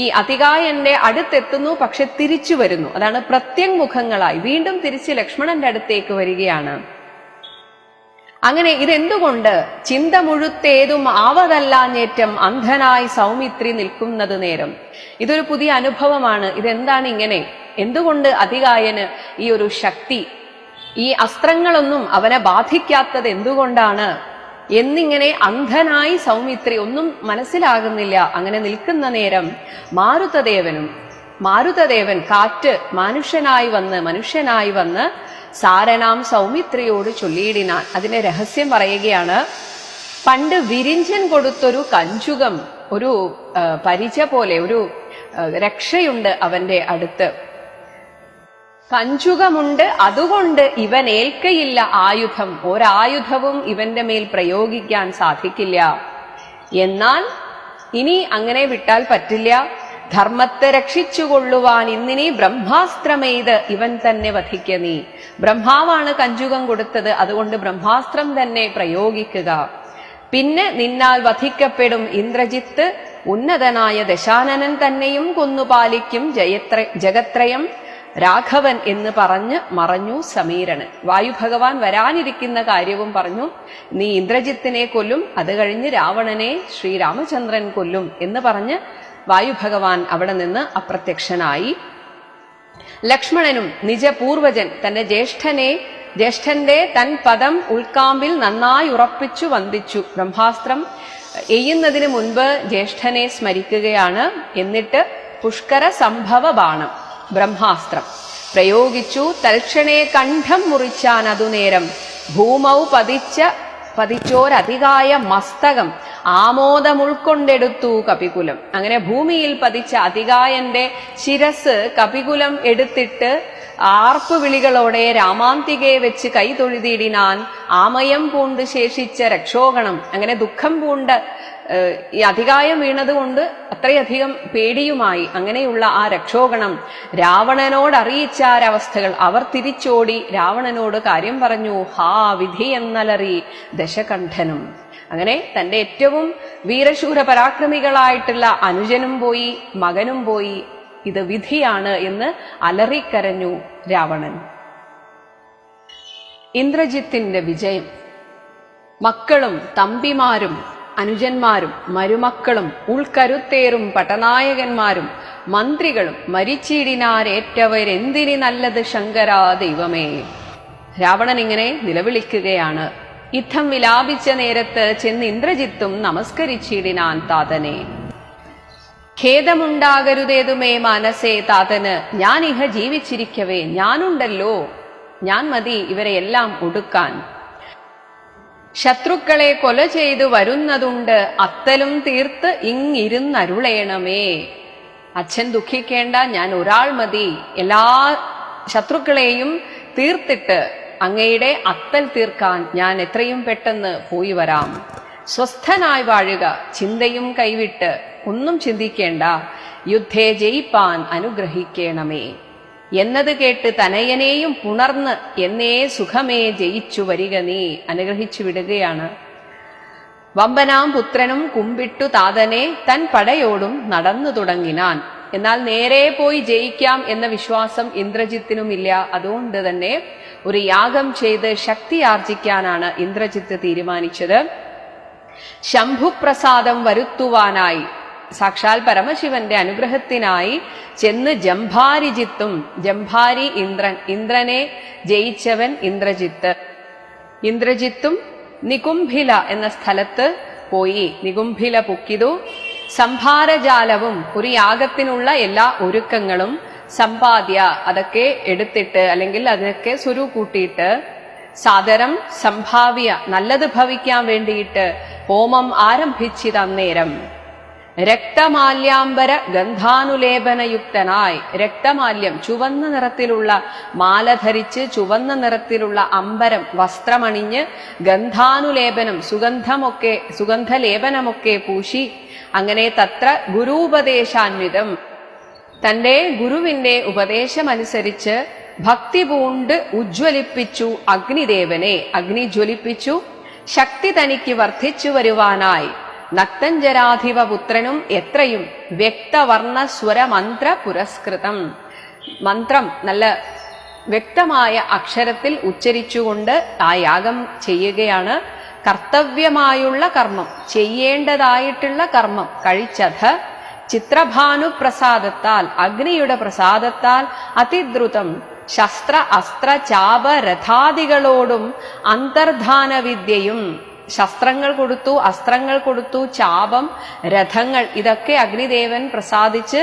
ഈ അതികായന്റെ അടുത്തെത്തുന്നു, പക്ഷെ തിരിച്ചു വരുന്നു. അതാണ് പ്രത്യങ്മുഖങ്ങളായി, വീണ്ടും തിരിച്ച് ലക്ഷ്മണന്റെ അടുത്തേക്ക് വരികയാണ്. അങ്ങനെ ഇതെന്തുകൊണ്ട്? ചിന്ത മുഴുത്തേതും ആവതല്ലാഞ്ഞേറ്റം അന്ധനായി സൗമിത്രി നിൽക്കുന്നത് നേരം. ഇതൊരു പുതിയ അനുഭവമാണ്. ഇതെന്താണ് ഇങ്ങനെ? എന്തുകൊണ്ട് അതികായന് ഈ ഒരു ശക്തി, ഈ അസ്ത്രങ്ങളൊന്നും അവനെ ബാധിക്കാത്തത് എന്തുകൊണ്ടാണ് എന്നിങ്ങനെ അന്ധനായി സൗമിത്രി, ഒന്നും മനസ്സിലാകുന്നില്ല. അങ്ങനെ നിൽക്കുന്ന നേരം മാരുതദേവൻ കാറ്റ് മനുഷ്യനായി വന്ന് സാരനാം സൗമിത്രിയോട് ചൊല്ലിയിടിനാൻ. അതിന്റെ രഹസ്യം പറയുകയാണ്. പണ്ട് വിരിഞ്ചൻ കൊടുത്തൊരു കഞ്ചുകം, ഒരു പരിച പോലെ ഒരു രക്ഷയുണ്ട് അവന്റെ അടുത്ത്. കഞ്ചുകമുണ്ട്, അതുകൊണ്ട് ഇവൻ ഏൽക്കയില്ല ആയുധം, ഒരായുധവും ഇവന്റെ മേൽ പ്രയോഗിക്കാൻ സാധിക്കില്ല. എന്നാൽ ഇനി അങ്ങനെ വിട്ടാൽ പറ്റില്ല. ധർമ്മത്തെ രക്ഷിച്ചുകൊള്ളുവാൻ ഇന്നിനി ബ്രഹ്മാസ്ത്രമെയ്ത് ഇവൻ തന്നെ വധിക്ക നീ. ബ്രഹ്മാവാണ് കഞ്ചുകം കൊടുത്തത്, അതുകൊണ്ട് ബ്രഹ്മാസ്ത്രം തന്നെ പ്രയോഗിക്കുക. പിന്നെ നിന്നാൽ വധിക്കപ്പെടും ഇന്ദ്രജിത്ത്, ഉന്നതനായ ദശാനനൻ തന്നെയും കൊന്നുപാലിക്കും ജഗത്രയം രാഘവൻ എന്ന് പറഞ്ഞ് മറഞ്ഞു സമീരന്. വായുഭഗവാൻ വരാനിരിക്കുന്ന കാര്യവും പറഞ്ഞു. നീ ഇന്ദ്രജിത്തിനെ കൊല്ലും, അത് കഴിഞ്ഞ് രാവണനെ ശ്രീരാമചന്ദ്രൻ കൊല്ലും എന്ന് പറഞ്ഞ് വായുഭഗവാൻ അവിടെ നിന്ന് അപ്രത്യക്ഷനായി. ലക്ഷ്മണനും നിജപൂർവജൻ തന്റെ ജ്യേഷ്ഠന്റെ തൻ പദം ഉൾക്കാമ്പിൽ നന്നായി ഉറപ്പിച്ചു വന്ദിച്ചു. ബ്രഹ്മാസ്ത്രം എയ്യുന്നതിന് മുൻപ് ജ്യേഷ്ഠനെ സ്മരിക്കുകയാണ്. എന്നിട്ട് പുഷ്കര സംഭവ ബാണം ബ്രഹ്മാസ്ത്രം പ്രയോഗിച്ചു. തൽക്ഷണേ കണ്ഠം മുറിച്ചാൻ അതുനേരം ഭൂമൗ പതിച്ചോരതികായ മസ്തകം ആമോദമുൾക്കൊണ്ടെടുത്തു കപികുലം. അങ്ങനെ ഭൂമിയിൽ പതിച്ച അതികായന്റെ ശിരസ് കപികുലം എടുത്തിട്ട് ആർപ്പ് വിളികളോടെ രാമാന്തികയെ വെച്ച് കൈതൊഴുതിയിടിനാൻ. ആമയം പൂണ്ട് ശേഷിച്ച രക്ഷോഗണം, അങ്ങനെ ദുഃഖം പൂണ്ട് ഈ അതികായം വീണതുകൊണ്ട് അത്രയധികം പേടിയുമായി അങ്ങനെയുള്ള ആ രക്ഷോഗണം രാവണനോട് അറിയിച്ചാരവസ്ഥകൾ. അവർ തിരിച്ചോടി രാവണനോട് കാര്യം പറഞ്ഞു. ഹാ വിധി എന്നലറി ദശകണ്ഠനും. അങ്ങനെ തന്റെ ഏറ്റവും വീരശൂര പരാക്രമികളായിട്ടുള്ള അനുജനും പോയി, മകനും പോയി, ഇത് വിധിയാണ് എന്ന് അലറിക്കരഞ്ഞു രാവണൻ. ഇന്ദ്രജിത്തിന്റെ വിജയം. മക്കളും തമ്പിമാരും അനുജന്മാരും മരുമക്കളും ഉൾക്കരുത്തേറും പട്ടനായകന്മാരും മന്ത്രികളും മരിച്ചിടിനാരേറ്റവരെന്തിനി നല്ലത് ശങ്കരാ ദൈവമേ. രാവണൻ ഇങ്ങനെ നിലവിളിക്കുകയാണ്. യുദ്ധം വിലാപിച്ച നേരത്ത് ചെന്ന് ഇന്ദ്രജിത്തും നമസ്കരിച്ചിടിനാൻ താതനെ. ഖേദമുണ്ടാകരുതേതുമേ മനസ്സേ താതന്, ഞാൻ ഇഹ ജീവിച്ചിരിക്കവേ ഞാനുണ്ടല്ലോ, ഞാൻ മതി ഇവരെയെല്ലാം ഒടുക്കാൻ. ശത്രുക്കളെ കൊല ചെയ്തു വരുന്നതുണ്ട്, അത്തലും തീർത്ത് ഇങ്ങിരുന്നരുളേണമേ. അച്ഛൻ ദുഃഖിക്കേണ്ട, ഞാൻ ഒരാൾ മതി, എല്ലാ ശത്രുക്കളെയും തീർത്തിട്ട് അങ്ങയുടെ അത്തൽ തീർക്കാൻ ഞാൻ എത്രയും പെട്ടെന്ന് പോയി വരാം. സ്വസ്ഥനായി വാഴുക, ചിന്തയും കൈവിട്ട് ഒന്നും ചിന്തിക്കേണ്ട, യുദ്ധേ ജയിപ്പാൻ അനുഗ്രഹിക്കണമേ എന്നത് കേട്ട് തനയനെയും പുണർന്ന് എന്നേ സുഖമേ ജയിച്ചു വരിക നീ അനുഗ്രഹിച്ചു വിടുകയാണ്. വമ്പനാം പുത്രനും കുമ്പിട്ടു താതനെ തൻ പടയോടും നടന്നു തുടങ്ങിനാൻ. എന്നാൽ നേരെ പോയി ജയിക്കാം എന്ന വിശ്വാസം ഇന്ദ്രജിത്തിനുമില്ല. അതുകൊണ്ട് തന്നെ ഒരു യാഗം ചെയ്ത് ശക്തി ആർജിക്കാനാണ് ഇന്ദ്രജിത്ത് തീരുമാനിച്ചത്. ശംഭുപ്രസാദം വരുത്തുവാനായി, സാക്ഷാൽ പരമശിവന്റെ അനുഗ്രഹത്തിനായി ചെന്ന് ജംഭാരിജിത്തും, ജംഭാരി ഇന്ദ്രൻ, ഇന്ദ്രനെ ജയിച്ചവൻ ഇന്ദ്രജിത്ത്, ഇന്ദ്രജിത്തും നികുംഭില എന്ന സ്ഥലത്ത് പോയി നികുംഭില പൊക്കിതു. സംഭാരജാലവും, ഒരു യാഗത്തിനുള്ള എല്ലാ ഒരുക്കങ്ങളും, സമ്പാദ്യ അതൊക്കെ എടുത്തിട്ട് അല്ലെങ്കിൽ അതൊക്കെ സ്വരൂകൂട്ടിയിട്ട്, സാദരം സംഭാവ്യ നല്ലത് ഭവിക്കാൻ വേണ്ടിയിട്ട് ഹോമം ആരംഭിച്ചിതന്നേരം. രക്തമാല്യാംബര ഗന്ധാനുലേപനയുക്തനായി, രക്തമാല്യം ചുവന്ന നിറത്തിലുള്ള മാല ധരിച്ച് ചുവന്ന നിറത്തിലുള്ള അമ്പരം വസ്ത്രമണിഞ്ഞ് ഗന്ധാനുലേപനം സുഗന്ധലേപനമൊക്കെ പൂശി, അങ്ങനെ തത്ര ഗുരൂപദേശാന്വിതം, തന്റെ ഗുരുവിന്റെ ഉപദേശമനുസരിച്ച് ഭക്തി പൂണ്ട് ഉജ്ജ്വലിപ്പിച്ചു അഗ്നിദേവനെ, അഗ്നി ജ്വലിപ്പിച്ചു. ശക്തി തനിക്ക് വർദ്ധിച്ചു വരുവാനായി നക്തഞ്ജരാധിപ പുത്രനും എത്രയും വ്യക്തവർണ്ണ സ്വരമന്ത്ര പുരസ്കൃതം, മന്ത്രം നല്ല വ്യക്തമായ അക്ഷരത്തിൽ ഉച്ചരിച്ചുകൊണ്ട് ആ യാഗം ചെയ്യുകയാണ്. കർത്തവ്യമായുള്ള കർമ്മം, ചെയ്യേണ്ടതായിട്ടുള്ള കർമ്മം കഴിച്ചത് ചിത്രഭാനുപ്രസാദത്താൽ, അഗ്നിയുടെ പ്രസാദത്താൽ അതിദ്രുതം ശസ്ത്ര അസ്ത്ര ചാപ രഥാദികളോടും അന്തർധാന വിദ്യയും, ശസ്ത്രങ്ങൾ കൊടുത്തു, അസ്ത്രങ്ങൾ കൊടുത്തു, ചാപം, രഥങ്ങൾ, ഇതൊക്കെ അഗ്നിദേവൻ പ്രസാദിച്ച്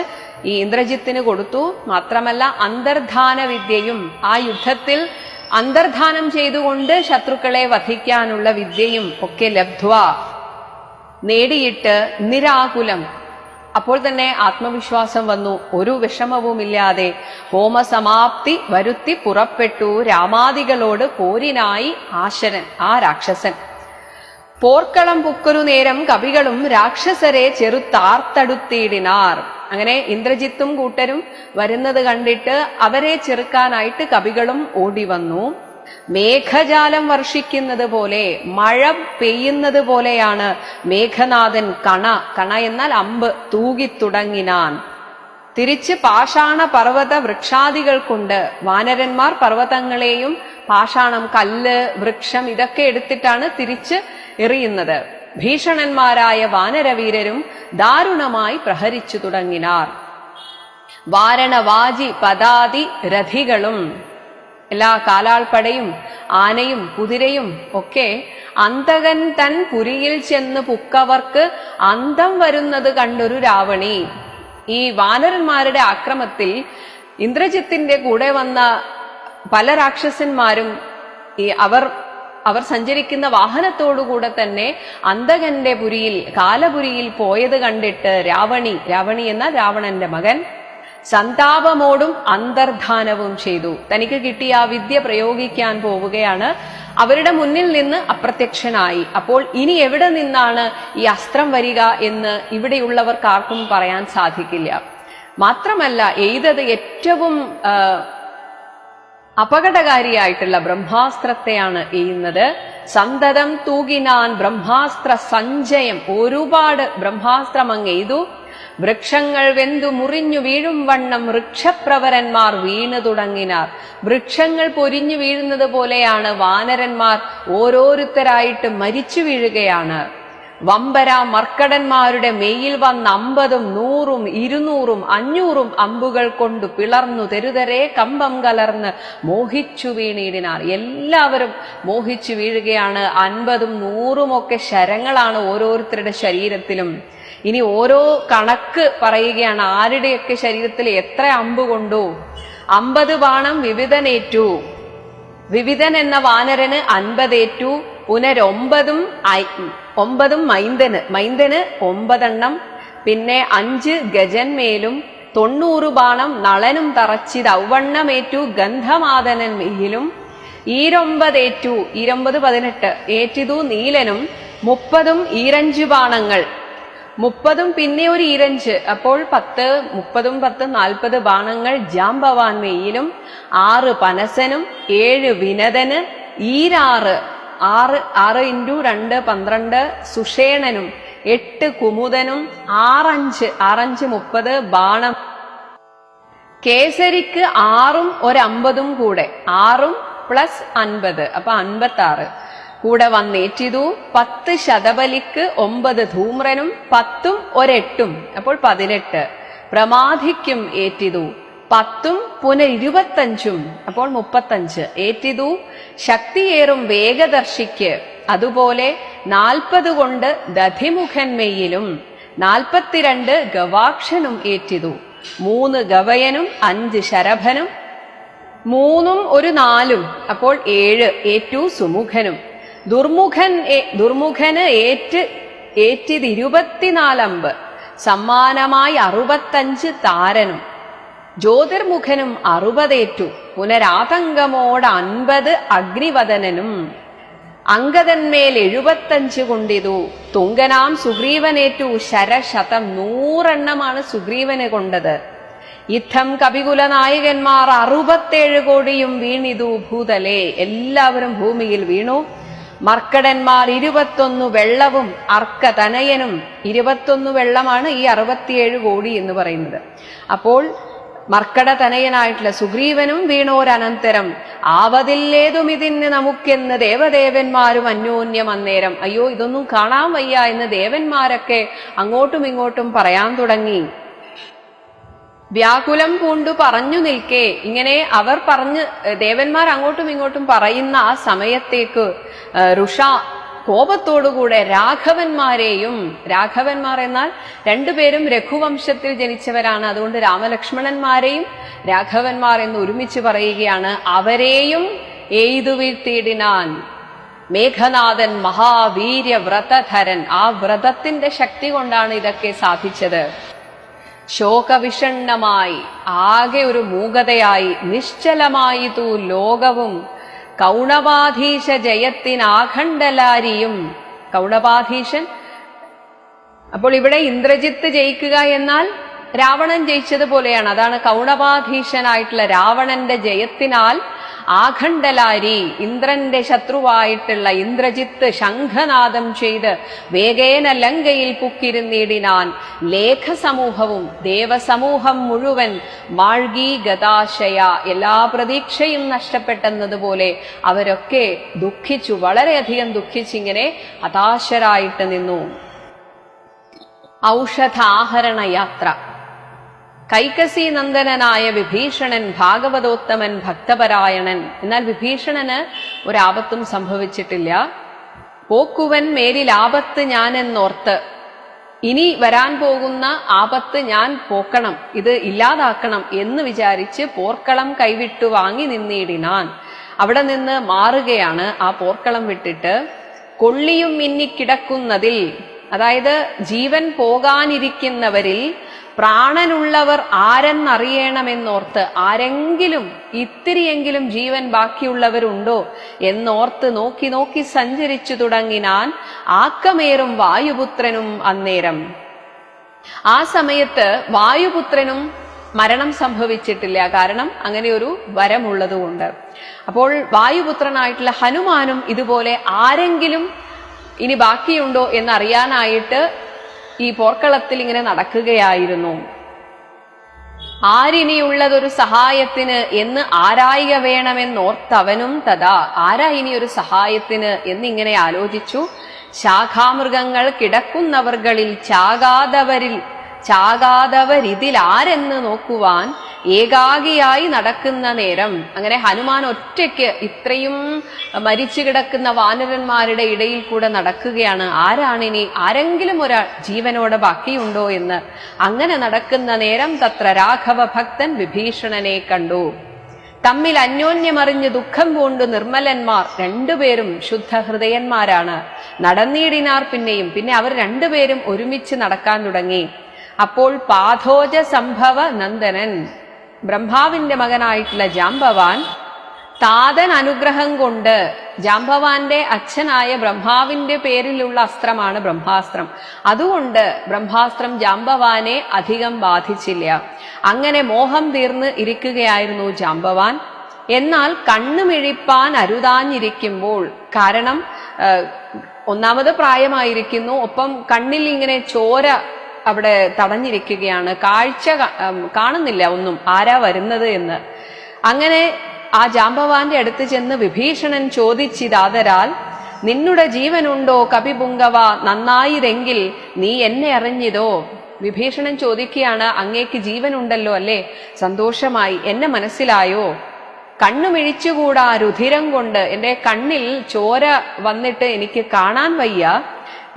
ഈ ഇന്ദ്രജിത്തിന് കൊടുത്തു. മാത്രമല്ല അന്തർധാന വിദ്യയും, ആ യുദ്ധത്തിൽ അന്തർധാനം ചെയ്തുകൊണ്ട് ശത്രുക്കളെ വധിക്കാനുള്ള വിദ്യയും ഒക്കെ ലബ്ധ്വ നേടിയിട്ട് നിരാകുലം, അപ്പോൾ തന്നെ ആത്മവിശ്വാസം വന്നു. ഒരു വിഷമവുമില്ലാതെ ഹോമസമാപ്തി വരുത്തി പുറപ്പെട്ടു രാമാദികളോട് പോരിനായി ആശരൻ, ആ രാക്ഷസൻ. പോർക്കളം പുക്കൊരു നേരം കവികളും രാക്ഷസരെ ചെറുത്താർത്തടുത്തിടിനാർ. അങ്ങനെ ഇന്ദ്രജിത്തും കൂട്ടരും വരുന്നത് കണ്ടിട്ട് അവരെ ചെറുക്കാനായിട്ട് കവികളും ഓടി വന്നു. മേഘജാലം വർഷിക്കുന്നത് പോലെ, മഴ പെയ്യുന്നത് പോലെയാണ് മേഘനാഥൻ കണ എന്നാൽ അമ്പ് തൂകിത്തുടങ്ങിനാൻ. തിരിച്ച് പാഷാണ പർവ്വത വൃക്ഷാദികൾ കൊണ്ട്, വാനരന്മാർ പർവ്വതങ്ങളെയും പാഷാണം, കല്ല്, വൃക്ഷം ഇതൊക്കെ എടുത്തിട്ടാണ് തിരിച്ച് എറിയുന്നത്. ഭീഷണന്മാരായ വാനരവീരരും ദാരുണമായി പ്രഹരിച്ചു തുടങ്ങിനാർ. വാരണവാജി പദാതി രഥികളും, എല്ലാ കാലാൾപ്പടയും ആനയും കുതിരയും ഒക്കെ അന്തകൻ തൻ പുരിയിൽ ചെന്ന് പുക്കവർക്ക് അന്തം വരുന്നത് കണ്ടൊരു രാവണി. ഈ വാനരന്മാരുടെ ആക്രമത്തിൽ ഇന്ദ്രജിത്തിന്റെ കൂടെ വന്ന പല രാക്ഷസന്മാരും അവർ സഞ്ചരിക്കുന്ന വാഹനത്തോടുകൂടെ തന്നെ അന്തകന്റെ പുരിയിൽ, കാലപുരിയിൽ പോയത് കണ്ടിട്ട് രാവണി എന്ന രാവണന്റെ മകൻ സന്താപമോടും അന്തർധാനവും ചെയ്തു. തനിക്ക് കിട്ടിയ ആ വിദ്യ പ്രയോഗിക്കാൻ പോവുകയാണ്. അവരുടെ മുന്നിൽ നിന്ന് അപ്രത്യക്ഷനായി. അപ്പോൾ ഇനി എവിടെ നിന്നാണ് ഈ അസ്ത്രം വരിക എന്ന് ഇവിടെയുള്ളവർക്ക് ആർക്കും പറയാൻ സാധിക്കില്ല. മാത്രമല്ല എയ്തത് ഏറ്റവും അപകടകാരിയായിട്ടുള്ള ബ്രഹ്മാസ്ത്രത്തെയാണ് എയ്യുന്നത്. സന്തതം തൂകിനാൻ ബ്രഹ്മാസ്ത്ര സഞ്ചയം, ഒരുപാട് ബ്രഹ്മാസ്ത്രം അങ്ങെയ്തു. വൃക്ഷങ്ങൾ വെന്തു മുറിഞ്ഞു വീഴും വണ്ണം വൃക്ഷപ്രവരന്മാർ വീണു തുടങ്ങിനാർ. വൃക്ഷങ്ങൾ പൊരിഞ്ഞു വീഴുന്നത് പോലെയാണ് വാനരന്മാർ ഓരോരുത്തരായിട്ട് മരിച്ചു വീഴുകയാണ്. വമ്പര മർക്കടന്മാരുടെ മെയ്യിൽ വന്ന 50, 100, 200, 500 അമ്പുകൾ കൊണ്ട് പിളർന്നു തെരുതരെ കമ്പം കലർന്ന് മോഹിച്ചു വീണിടിനാർ. എല്ലാവരും മോഹിച്ചു വീഴുകയാണ്. 50, 100 ഒക്കെ ശരങ്ങളാണ് ഓരോരുത്തരുടെ ശരീരത്തിലും. ഇനി ഓരോ കണക്ക് പറയുകയാണ്, ആരുടെയൊക്കെ ശരീരത്തിൽ എത്ര അമ്പ് കൊണ്ടു. 50 ബാണം വിവിധനേറ്റു. വിവിധൻ എന്ന വാനരന് 50 ഏറ്റു. പുനരൊമ്പതും മൈന്ദന് 9 എണ്ണം. പിന്നെ 5 ഗജന്മേലും 90 ബാണം നളനും തറച്ചിത് ഔവണ്ണമേറ്റു ഗന്ധമാദനൻ മെയ്യിലും ഈരൊമ്പതേറ്റു 18 ഏറ്റിതു നീലനും 30 ഈരഞ്ചു ബാണങ്ങൾ 30 പിന്നെ ഒരു ഈരഞ്ച് അപ്പോൾ 10 30 10 40 ബാണങ്ങൾ ജാംബവാൻ മെയ്യിലും 6 പനസനും 7 വിനതന് ഈരാറ് 6 × 2 12 സുഷേണനും 8 കുമുദനും 6 5 30 ബാണം കേസരിക്ക് 6ഉം ഒരു 50ഉം കൂടെ 6ഉം പ്ലസ് 50 അപ്പൊ 56 കൂടെ വന്നേറ്റിതു 10 ശതബലിക്ക് 9 ധൂമ്രനും 10ഉം ഒരു 8ഉം അപ്പോൾ 18 പ്രമാധിക്കും ഏറ്റിതു 10ഉം പുനർ 25ഉം അപ്പോൾ 35 ഏറ്റിതു ശക്തിയേറും വേഗദർശിക്ക് അതുപോലെ 40 കൊണ്ട് ദധിമുഖൻ മെയ്യിലും 42 ഗവാക്ഷനും ഏറ്റിതു 3 ഗവയനും 5 ശരഭനും 3ഉം ഒരു 4ഉം അപ്പോൾ 7 ഏറ്റു സുമുഖനും ദുർമുഖന് ഏറ്റിത് 24 അമ്പ് സമ്മാനമായി 65 താരനും ജ്യോതിർമുഖനും 60 ഏറ്റു പുനരാതങ്കമോട് 50 അഗ്നിവദനനും അങ്കദന്മേൽ 75 കൊണ്ടിതു തുങ്കനാം സുഗ്രീവനേറ്റു ശരശതം 100 സുഗ്രീവന് കൊണ്ടത് യുദ്ധം കപികുല നായകന്മാർ 67 കോടിയും വീണിതു ഭൂതലേ എല്ലാവരും ഭൂമിയിൽ വീണു മർക്കടന്മാർ 21 വെള്ളവും അർക്കതനയനും 21 വെള്ളമാണ് ഈ 67 കോടി എന്ന് പറയുന്നത്. അപ്പോൾ മർക്കട തനയനായിട്ടുള്ള സുഗ്രീവനും വീണോരനന്തരം ആവതില്ലേതും ഇതിന് നമുക്കെന്ന് ദേവദേവന്മാരും അന്യോന്യം അന്നേരം അയ്യോ ഇതൊന്നും കാണാൻ വയ്യ എന്ന് ദേവന്മാരൊക്കെ അങ്ങോട്ടും ഇങ്ങോട്ടും പറയാൻ തുടങ്ങി. വ്യാകുലം പൂണ്ടു പറഞ്ഞു നിൽക്കേ ഇങ്ങനെ അവർ ദേവന്മാർ അങ്ങോട്ടും ഇങ്ങോട്ടും പറയുന്ന ആ സമയത്തേക്ക് ഋഷ കോപത്തോടുകൂടെ രാഘവന്മാർ എന്നാൽ രണ്ടുപേരും രഘുവംശത്തിൽ ജനിച്ചവരാണ്, അതുകൊണ്ട് രാമലക്ഷ്മണന്മാരെയും രാഘവന്മാർ എന്ന് ഒരുമിച്ച് പറയുകയാണ്. അവരെയും എയ്തു വീഴ്ത്തിയിടിനാൻ മേഘനാഥൻ മഹാവീര്യ വ്രതധരൻ, ആ വ്രതത്തിന്റെ ശക്തി കൊണ്ടാണ് ഇതൊക്കെ സാധിച്ചത്. ശോകവിഷണ്ണമായി ആകെ ഒരു മൂകതയായി നിശ്ചലമായിതു ലോകവും കൗണവാധീശ ജയത്തിനാഖണ്ഡലാരിയും. കൗണവാധീശൻ, അപ്പോൾ ഇവിടെ ഇന്ദ്രജിത്ത് ജയിക്കുക എന്നാൽ രാവണൻ ജയിച്ചതുപോലെയാണ്. അതാണ് കൗണവാധീശനായിട്ടുള്ള രാവണന്റെ ജയത്തിനാൽ ആഖണ്ഡലാരി ഇന്ദ്രന്റെ ശത്രുവായിട്ടുള്ള ഇന്ദ്രജിത്ത് ശംഖനാദം ചെയ്ത് വേഗേന ലങ്കയിൽ പുക്കിരുന്നിടിനാൻ. ലേഖസമൂഹവും ദേവസമൂഹം മുഴുവൻ മാഴ്കി ഗതാശയ, എല്ലാ പ്രതീക്ഷയും നഷ്ടപ്പെട്ടെന്നതുപോലെ അവരൊക്കെ ദുഃഖിച്ചു, വളരെയധികം ദുഃഖിച്ചിങ്ങനെ ഹതാശരായിട്ട് നിന്നു. ഔഷധാഹരണ യാത്ര. കൈകസി നന്ദനായ വിഭീഷണൻ ഭാഗവതോത്തമൻ ഭക്തപരായണൻ. എന്നാൽ വിഭീഷണന് ഒരാപത്തും സംഭവിച്ചിട്ടില്ല. പോക്കുവൻ മേലിൽ ആപത്ത് ഞാനെന്നോർത്ത് ഇനി വരാൻ പോകുന്ന ആപത്ത് ഞാൻ പോക്കണം, ഇത് ഇല്ലാതാക്കണം എന്ന് വിചാരിച്ച് പോർക്കളം കൈവിട്ടു വാങ്ങി നിന്നിടിനാൻ. അവിടെ നിന്ന് മാറുകയാണ്. ആ പോർക്കളം വിട്ടിട്ട് കൊള്ളിയും മിന്നിക്കിടക്കുന്നതിൽ, അതായത് ജീവൻ പോകാനിരിക്കുന്നവരിൽ പ്രാണനുള്ളവർ ആരെന്നറിയണമെന്നോർത്ത്, ആരെങ്കിലും ഇത്തിരിയെങ്കിലും ജീവൻ ബാക്കിയുള്ളവരുണ്ടോ എന്നോർത്ത് നോക്കി നോക്കി സഞ്ചരിച്ചു തുടങ്ങിനാൻ ആക്കമേറും വായുപുത്രനും അന്നേരം. ആ സമയത്ത് വായുപുത്രനും മരണം സംഭവിച്ചിട്ടില്ല, കാരണം അങ്ങനെ ഒരു വരമുള്ളതുകൊണ്ട്. അപ്പോൾ വായുപുത്രനായിട്ടുള്ള ഹനുമാനും ഇതുപോലെ ആരെങ്കിലും ഇനി ബാക്കിയുണ്ടോ എന്നറിയാനായിട്ട് ഈ പോർക്കളത്തിൽ ഇങ്ങനെ നടക്കുകയായിരുന്നു. ആരിനിയുള്ളതൊരു സഹായത്തിന് എന്ന് ആരായിക വേണമെന്നോർത്തവനും തഥാ, ആരാ ഇനി ഒരു സഹായത്തിന് എന്നിങ്ങനെ ആലോചിച്ചു. ശാഖാമൃഗങ്ങൾ കിടക്കുന്നവർകളിൽ ചാകാതവരിതിലാരെന്ന് നോക്കുവാൻ ഏകാഗിയായി നടക്കുന്ന നേരം, അങ്ങനെ ഹനുമാൻ ഒറ്റയ്ക്ക് ഇത്രയും മരിച്ചു കിടക്കുന്ന വാനരന്മാരുടെ ഇടയിൽ കൂടെ നടക്കുകയാണ്. ആരാണിനി, ആരെങ്കിലും ഒരാൾ ജീവനോടെ ബാക്കിയുണ്ടോ എന്ന്. അങ്ങനെ നടക്കുന്ന നേരം തത്ര രാഘവ ഭക്തൻ വിഭീഷണനെ കണ്ടു. തമ്മിൽ അന്യോന്യമറിഞ്ഞ് ദുഃഖം പൂണ്ട് നിർമ്മലന്മാർ രണ്ടുപേരും ശുദ്ധഹൃദയന്മാരാണ്. നടന്നിടിനാർ പിന്നെ അവർ രണ്ടുപേരും ഒരുമിച്ച് നടക്കാൻ തുടങ്ങി. അപ്പോൾ പാഥോജ സംഭവ നന്ദനൻ, ബ്രഹ്മാവിന്റെ മകനായിട്ടുള്ള ജാംബവാൻ താതൻ അനുഗ്രഹം കൊണ്ട്, ജാംബവാന്റെ അച്ഛനായ ബ്രഹ്മാവിന്റെ പേരിലുള്ള അസ്ത്രമാണ് ബ്രഹ്മാസ്ത്രം, അതുകൊണ്ട് ബ്രഹ്മാസ്ത്രം ജാംബവാനെ അധികം ബാധിച്ചില്ല. അങ്ങനെ മോഹം തീർന്ന് ഇരിക്കുകയായിരുന്നു ജാംബവാൻ. എന്നാൽ കണ്ണുമിഴിപ്പാൻ അരുതാഞ്ഞിരിക്കുമ്പോൾ, കാരണം ഒന്നാമത് പ്രായമായിരിക്കുന്നു, ഒപ്പം കണ്ണിൽ ഇങ്ങനെ ചോര അവിടെ തടഞ്ഞിരിക്കുകയാണ്, കാഴ്ച കാണുന്നില്ല ഒന്നും, ആരാ വരുന്നത് എന്ന്. അങ്ങനെ ആ ജാംബവാന്റെ അടുത്ത് ചെന്ന് വിഭീഷണൻ ചോദിച്ചിതാതരാൽ, നിന്നുടെ ജീവനുണ്ടോ കപിപുങ്കവ, നന്നായിരെങ്കിൽ നീ എന്നെ അറിഞ്ഞിതോ? വിഭീഷണൻ ചോദിക്കുകയാണ്, അങ്ങേക്ക് ജീവനുണ്ടല്ലോ അല്ലേ, സന്തോഷമായി, എന്നെ മനസ്സിലായോ? കണ്ണുമിഴിച്ചുകൂടാ രുധിരം കൊണ്ട്, എന്റെ കണ്ണിൽ ചോര വന്നിട്ട് എനിക്ക് കാണാൻ വയ്യ,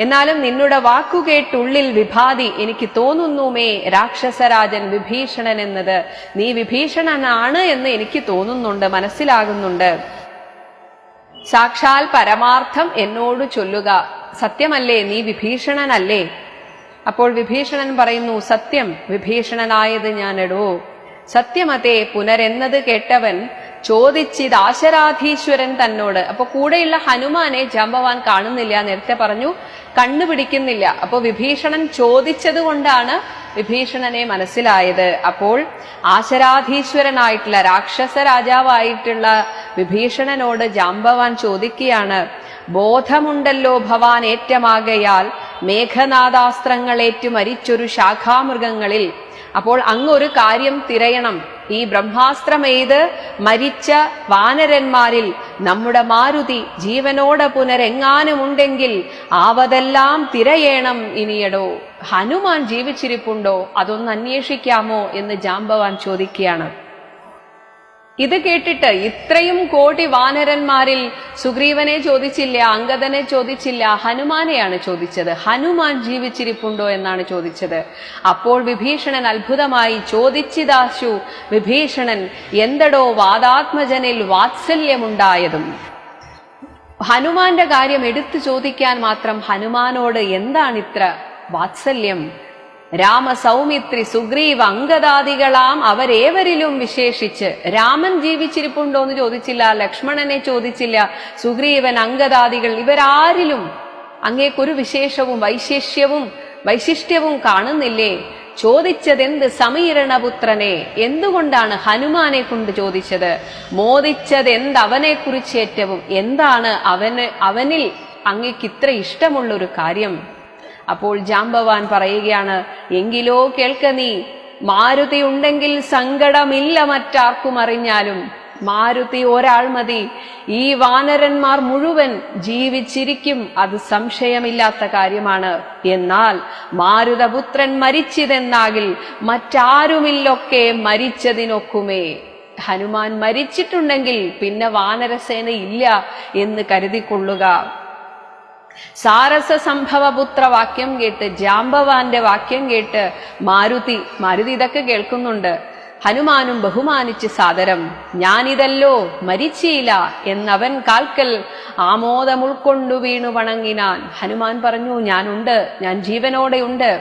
എന്നാലും നിന്നുടെ വാക്കുകേട്ടുള്ളിൽ വിഭാതി, എനിക്ക് തോന്നുന്നുമേ രാക്ഷസരാജൻ വിഭീഷണൻ എന്നത്, നീ വിഭീഷണനാണ് എന്ന് എനിക്ക് തോന്നുന്നുണ്ട്, മനസ്സിലാകുന്നുണ്ട്. സാക്ഷാൽ പരമാർത്ഥം എന്നോട് ചൊല്ലുക, സത്യമല്ലേ, നീ വിഭീഷണനല്ലേ? അപ്പോൾ വിഭീഷണൻ പറയുന്നു, സത്യം, വിഭീഷണനായത് ഞാനെടോ. സത്യമതേ പുനരെന്നത് കേട്ടവൻ ചോദിച്ചിത് ആശരാധീശ്വരൻ തന്നോട്. അപ്പൊ കൂടെയുള്ള ഹനുമാനെ ജാംബവാൻ കാണുന്നില്ല, നേരത്തെ പറഞ്ഞു കണ്ണുപിടിക്കുന്നില്ല. അപ്പൊ വിഭീഷണൻ ചോദിച്ചത് കൊണ്ടാണ് വിഭീഷണനെ മനസ്സിലായത്. അപ്പോൾ ആശരാധീശ്വരനായിട്ടുള്ള രാക്ഷസ രാജാവായിട്ടുള്ള വിഭീഷണനോട് ജാംബവാൻ ചോദിക്കുകയാണ്, ബോധമുണ്ടല്ലോ ഭവാൻ ഏറ്റമാകയാൽ മേഘനാദാസ്ത്രങ്ങളേറ്റു മരിച്ചൊരു ശാഖാമൃഗങ്ങളിൽ. അപ്പോൾ അങ്ങൊരു കാര്യം തിരയണം, ഈ ബ്രഹ്മാസ്ത്രമെയ്ത് മരിച്ച വാനരന്മാരിൽ നമ്മുടെ മാരുതി ജീവനോടെ പുനരെങ്ങാനുമുണ്ടെങ്കിൽ ആവതെല്ലാം തിരയേണം ഇനിയടോ. ഹനുമാൻ ജീവിച്ചിരിപ്പുണ്ടോ, അതൊന്ന് അന്വേഷിക്കാമോ എന്ന് ജാംബവാൻ ചോദിക്കുകയാണ്. ഇത് കേട്ടിട്ട് ഇത്രയും കോടി വാനരന്മാരിൽ സുഗ്രീവനെ ചോദിച്ചില്ല, അംഗദനെ ചോദിച്ചില്ല, ഹനുമാനെയാണ് ചോദിച്ചത്. ഹനുമാൻ ജീവിച്ചിരിപ്പുണ്ടോ എന്നാണ് ചോദിച്ചത്. അപ്പോൾ വിഭീഷണൻ അത്ഭുതമായി ചോദിച്ചിതാശു വിഭീഷണൻ, എന്തടോ വാദാത്മജനിൽ വാത്സല്യമുണ്ടായതും? ഹനുമാന്റെ കാര്യം എടുത്തു ചോദിക്കാൻ മാത്രം ഹനുമാനോട് എന്താണിത്ര വാത്സല്യം? രാമ സൗമിത്രി സുഗ്രീവ അംഗദാദികളാം അവരേവരിലും വിശേഷിച്ച്, രാമൻ ജീവിച്ചിരിപ്പുണ്ടോ എന്ന് ചോദിച്ചില്ല, ലക്ഷ്മണനെ ചോദിച്ചില്ല, സുഗ്രീവൻ അംഗദാദികൾ ഇവരാരിലും അങ്ങേക്കൊരു വിശേഷവും വൈശിഷ്ട്യവും കാണുന്നില്ലേ? ചോദിച്ചതെന്ത് സമീരണപുത്രനെ, എന്തുകൊണ്ടാണ് ഹനുമാനെ കൊണ്ട് ചോദിച്ചത്? മോദിച്ചതെന്ത് അവനെ കുറിച്ചേറ്റവും, എന്താണ് അവനിൽ അങ്ങേക്ക് ഇത്ര ഇഷ്ടമുള്ളൊരു കാര്യം? അപ്പോൾ ജാംബവാൻ പറയുകയാണ്, എങ്കിലോ കേൾക്ക നീ, മാരുതി ഉണ്ടെങ്കിൽ സങ്കടമില്ല മറ്റാർക്കും അറിഞ്ഞാലും. മാരുതി ഒരാൾ മതി, ഈ വാനരന്മാർ മുഴുവൻ ജീവിച്ചിരിക്കും, അത് സംശയമില്ലാത്ത കാര്യമാണ്. എന്നാൽ മാരുതപുത്രൻ മരിച്ചതെന്നാകിൽ മറ്റാരുമില്ലൊക്കെ മരിച്ചതിനൊക്കുമേ. ഹനുമാൻ മരിച്ചിട്ടുണ്ടെങ്കിൽ പിന്നെ വാനരസേന ഇല്ല എന്ന് കരുതിക്കൊള്ളുക. സാരസ സംഭവപുത്ര വാക്യം കേട്ട്, ജാംബവാന്റെ വാക്യം കേട്ട് മാരുതി ഇതൊക്കെ കേൾക്കുന്നുണ്ട്. ഹനുമാനും ബഹുമാനിച്ച് സാദരം, ഞാനിതല്ലോ മരിച്ചില്ല എന്നവൻ കാൽക്കൽ ആമോദം ഉൾക്കൊണ്ടു വീണു വണങ്ങിനാൻ. ഹനുമാൻ പറഞ്ഞു, ഞാനുണ്ട്, ഞാൻ ജീവനോടെയുണ്ട്.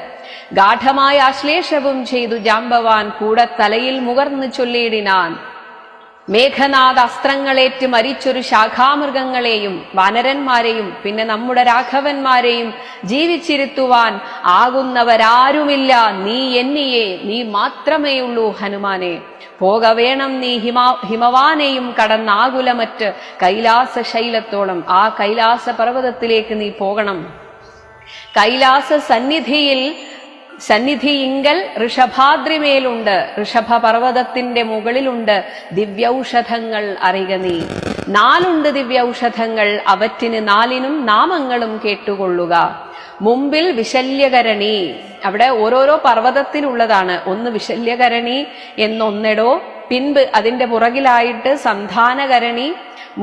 ഗാഠമായ ആശ്ലേഷവും ചെയ്തു ജാംബവാൻ, കൂടെ തലയിൽ മുകർന്നു ചൊല്ലിയിടിനാൻ, മേഘനാഥ അസ്ത്രങ്ങളേറ്റ് മരിച്ചൊരു ശാഖാമൃഗങ്ങളെയും വാനരന്മാരെയും പിന്നെ നമ്മുടെ രാഘവന്മാരെയും ജീവിച്ചിരുത്തുവാൻ ആകുന്നവരാരുമില്ല. നീ എന്നിയെ, നീ മാത്രമേയുള്ളൂ ഹനുമാനെ. പോകവേണം നീ ഹിമവാനെയും കടന്നാകുലമറ്റ് കൈലാസ ശൈലത്തോളം, ആ കൈലാസ പർവ്വതത്തിലേക്ക് നീ പോകണം. കൈലാസ സന്നിധിയിങ്കൽ ഋഷഭാദ്രിമേലുണ്ട്, ഋഷഭ പർവ്വതത്തിന്റെ മുകളിലുണ്ട് ദിവ്യൌഷധങ്ങൾ അറിക നീ. 4 ദിവ്യൌഷധങ്ങൾ, അവറ്റിന് 4നും നാമങ്ങളും കേട്ടുകൊള്ളുക. മുമ്പിൽ വിശല്യകരണി, അവിടെ ഓരോരോ പർവ്വതത്തിനുള്ളതാണ്. ഒന്ന് വിശല്യകരണി എന്നൊന്നെടോ, പിൻപ് അതിന്റെ പുറകിലായിട്ട് സന്ധാനകരണി,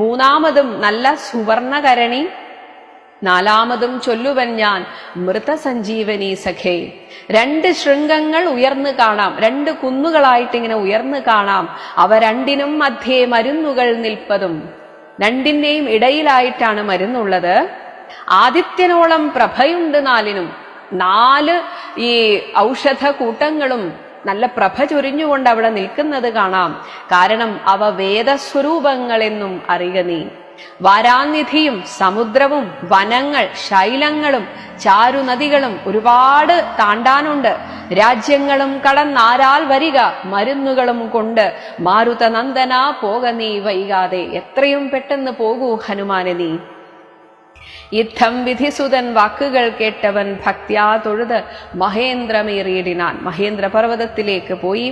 3ാമതും നല്ല സുവർണകരണി, 4ാമതും ചൊല്ലുവൻ ഞാൻ മൃതസഞ്ജീവനി സഖേ. 2 ശൃംഗങ്ങൾ ഉയർന്നു കാണാം, 2 കുന്നുകളായിട്ട് ഇങ്ങനെ ഉയർന്നു കാണാം. അവ രണ്ടിനും മധ്യേ മരുന്നുകൾ നിൽപ്പതും, രണ്ടിന്റെയും ഇടയിലായിട്ടാണ് മരുന്നുള്ളത്. ആദിത്യനോളം പ്രഭയുണ്ട് 4നും. 4 ഈ ഔഷധ കൂട്ടങ്ങളും നല്ല പ്രഭ ചൊരിഞ്ഞുകൊണ്ട് അവിടെ നിൽക്കുന്നത് കാണാം. കാരണം അവ വേദസ്വരൂപങ്ങളെന്നും അറിയുക നീ. വാരാനിധിയും സമുദ്രവും വനങ്ങൾ ശൈലങ്ങളും ചാരുനദികളും ഒരുപാട് താണ്ടാനുണ്ട്. രാജ്യങ്ങളും കടന്നാരാൽ വരിക മരുന്നുകളും കൊണ്ട് മാരുതനന്ദന പോക നീ വൈകാതെ. എത്രയും പെട്ടെന്ന് പോകൂ ഹനുമാനെ നീ. യുദ്ധം വിധിസുതൻ വാക്കുകൾ കേട്ടവൻ ഭക്ത്യാ തൊഴുത് മഹേന്ദ്രമേറിയിടിനാൻ. മഹേന്ദ്ര പർവ്വതത്തിലേക്ക് പോയി.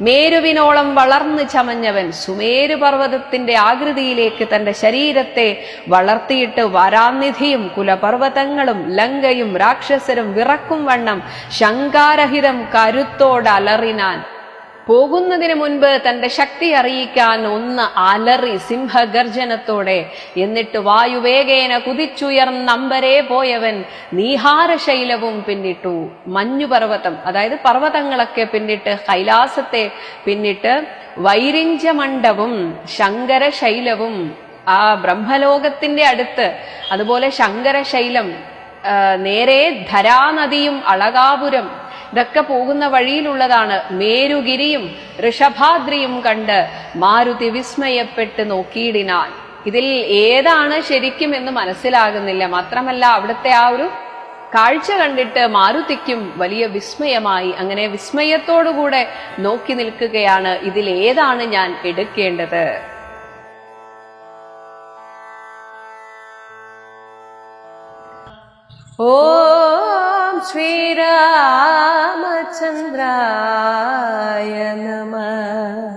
മേരുവിനോളം വളർന്നു ചമഞ്ഞവൻ സുമേരു പർവ്വതത്തിന്റെ ആകൃതിയിലേക്ക് തന്റെ ശരീരത്തെ വളർത്തിയിട്ട് വാരാനിധിയും കുലപർവ്വതങ്ങളും ലങ്കയും രാക്ഷസരും വിറക്കും വണ്ണം ശങ്കാരഹിതം കരുത്തോടലറിനാൻ. പോകുന്നതിന് മുൻപ് തന്റെ ശക്തി അറിയിക്കാൻ ഒന്ന് അലറി സിംഹഗർജനത്തോടെ. എന്നിട്ട് വായുവേഗേന കുതിച്ചുയർന്നമ്പരെ പോയവൻ നീഹാരശൈലവും പിന്നിട്ടു. മഞ്ഞുപർവ്വതം, അതായത് പർവ്വതങ്ങളൊക്കെ പിന്നിട്ട് കൈലാസത്തെ പിന്നിട്ട് വൈരിഞ്ചമണ്ഡവും ശങ്കരശൈലവും ആ ബ്രഹ്മലോകത്തിന്റെ അടുത്ത്, അതുപോലെ ശങ്കരശൈലം, നേരെ ധരാനദിയും അളകാപുരം ഇതൊക്കെ പോകുന്ന വഴിയിലുള്ളതാണ്. മേരുഗിരിയും ഋഷഭാദ്രിയും കണ്ട് മാരുതി വിസ്മയപ്പെട്ട് നോക്കിയിടിനാൻ. ഇതിൽ ഏതാണ് ശരിക്കും എന്ന് മനസ്സിലാകുന്നില്ല. മാത്രമല്ല അവിടുത്തെ ആ ഒരു കാഴ്ച കണ്ടിട്ട് മാരുതിക്കും വലിയ വിസ്മയമായി. അങ്ങനെ വിസ്മയത്തോടുകൂടെ നോക്കി നിൽക്കുകയാണ്. ഇതിൽ ഏതാണ് ഞാൻ എടുക്കേണ്ടത്? ഓം ശ്രീരാമചന്ദ്രായ നമഃ.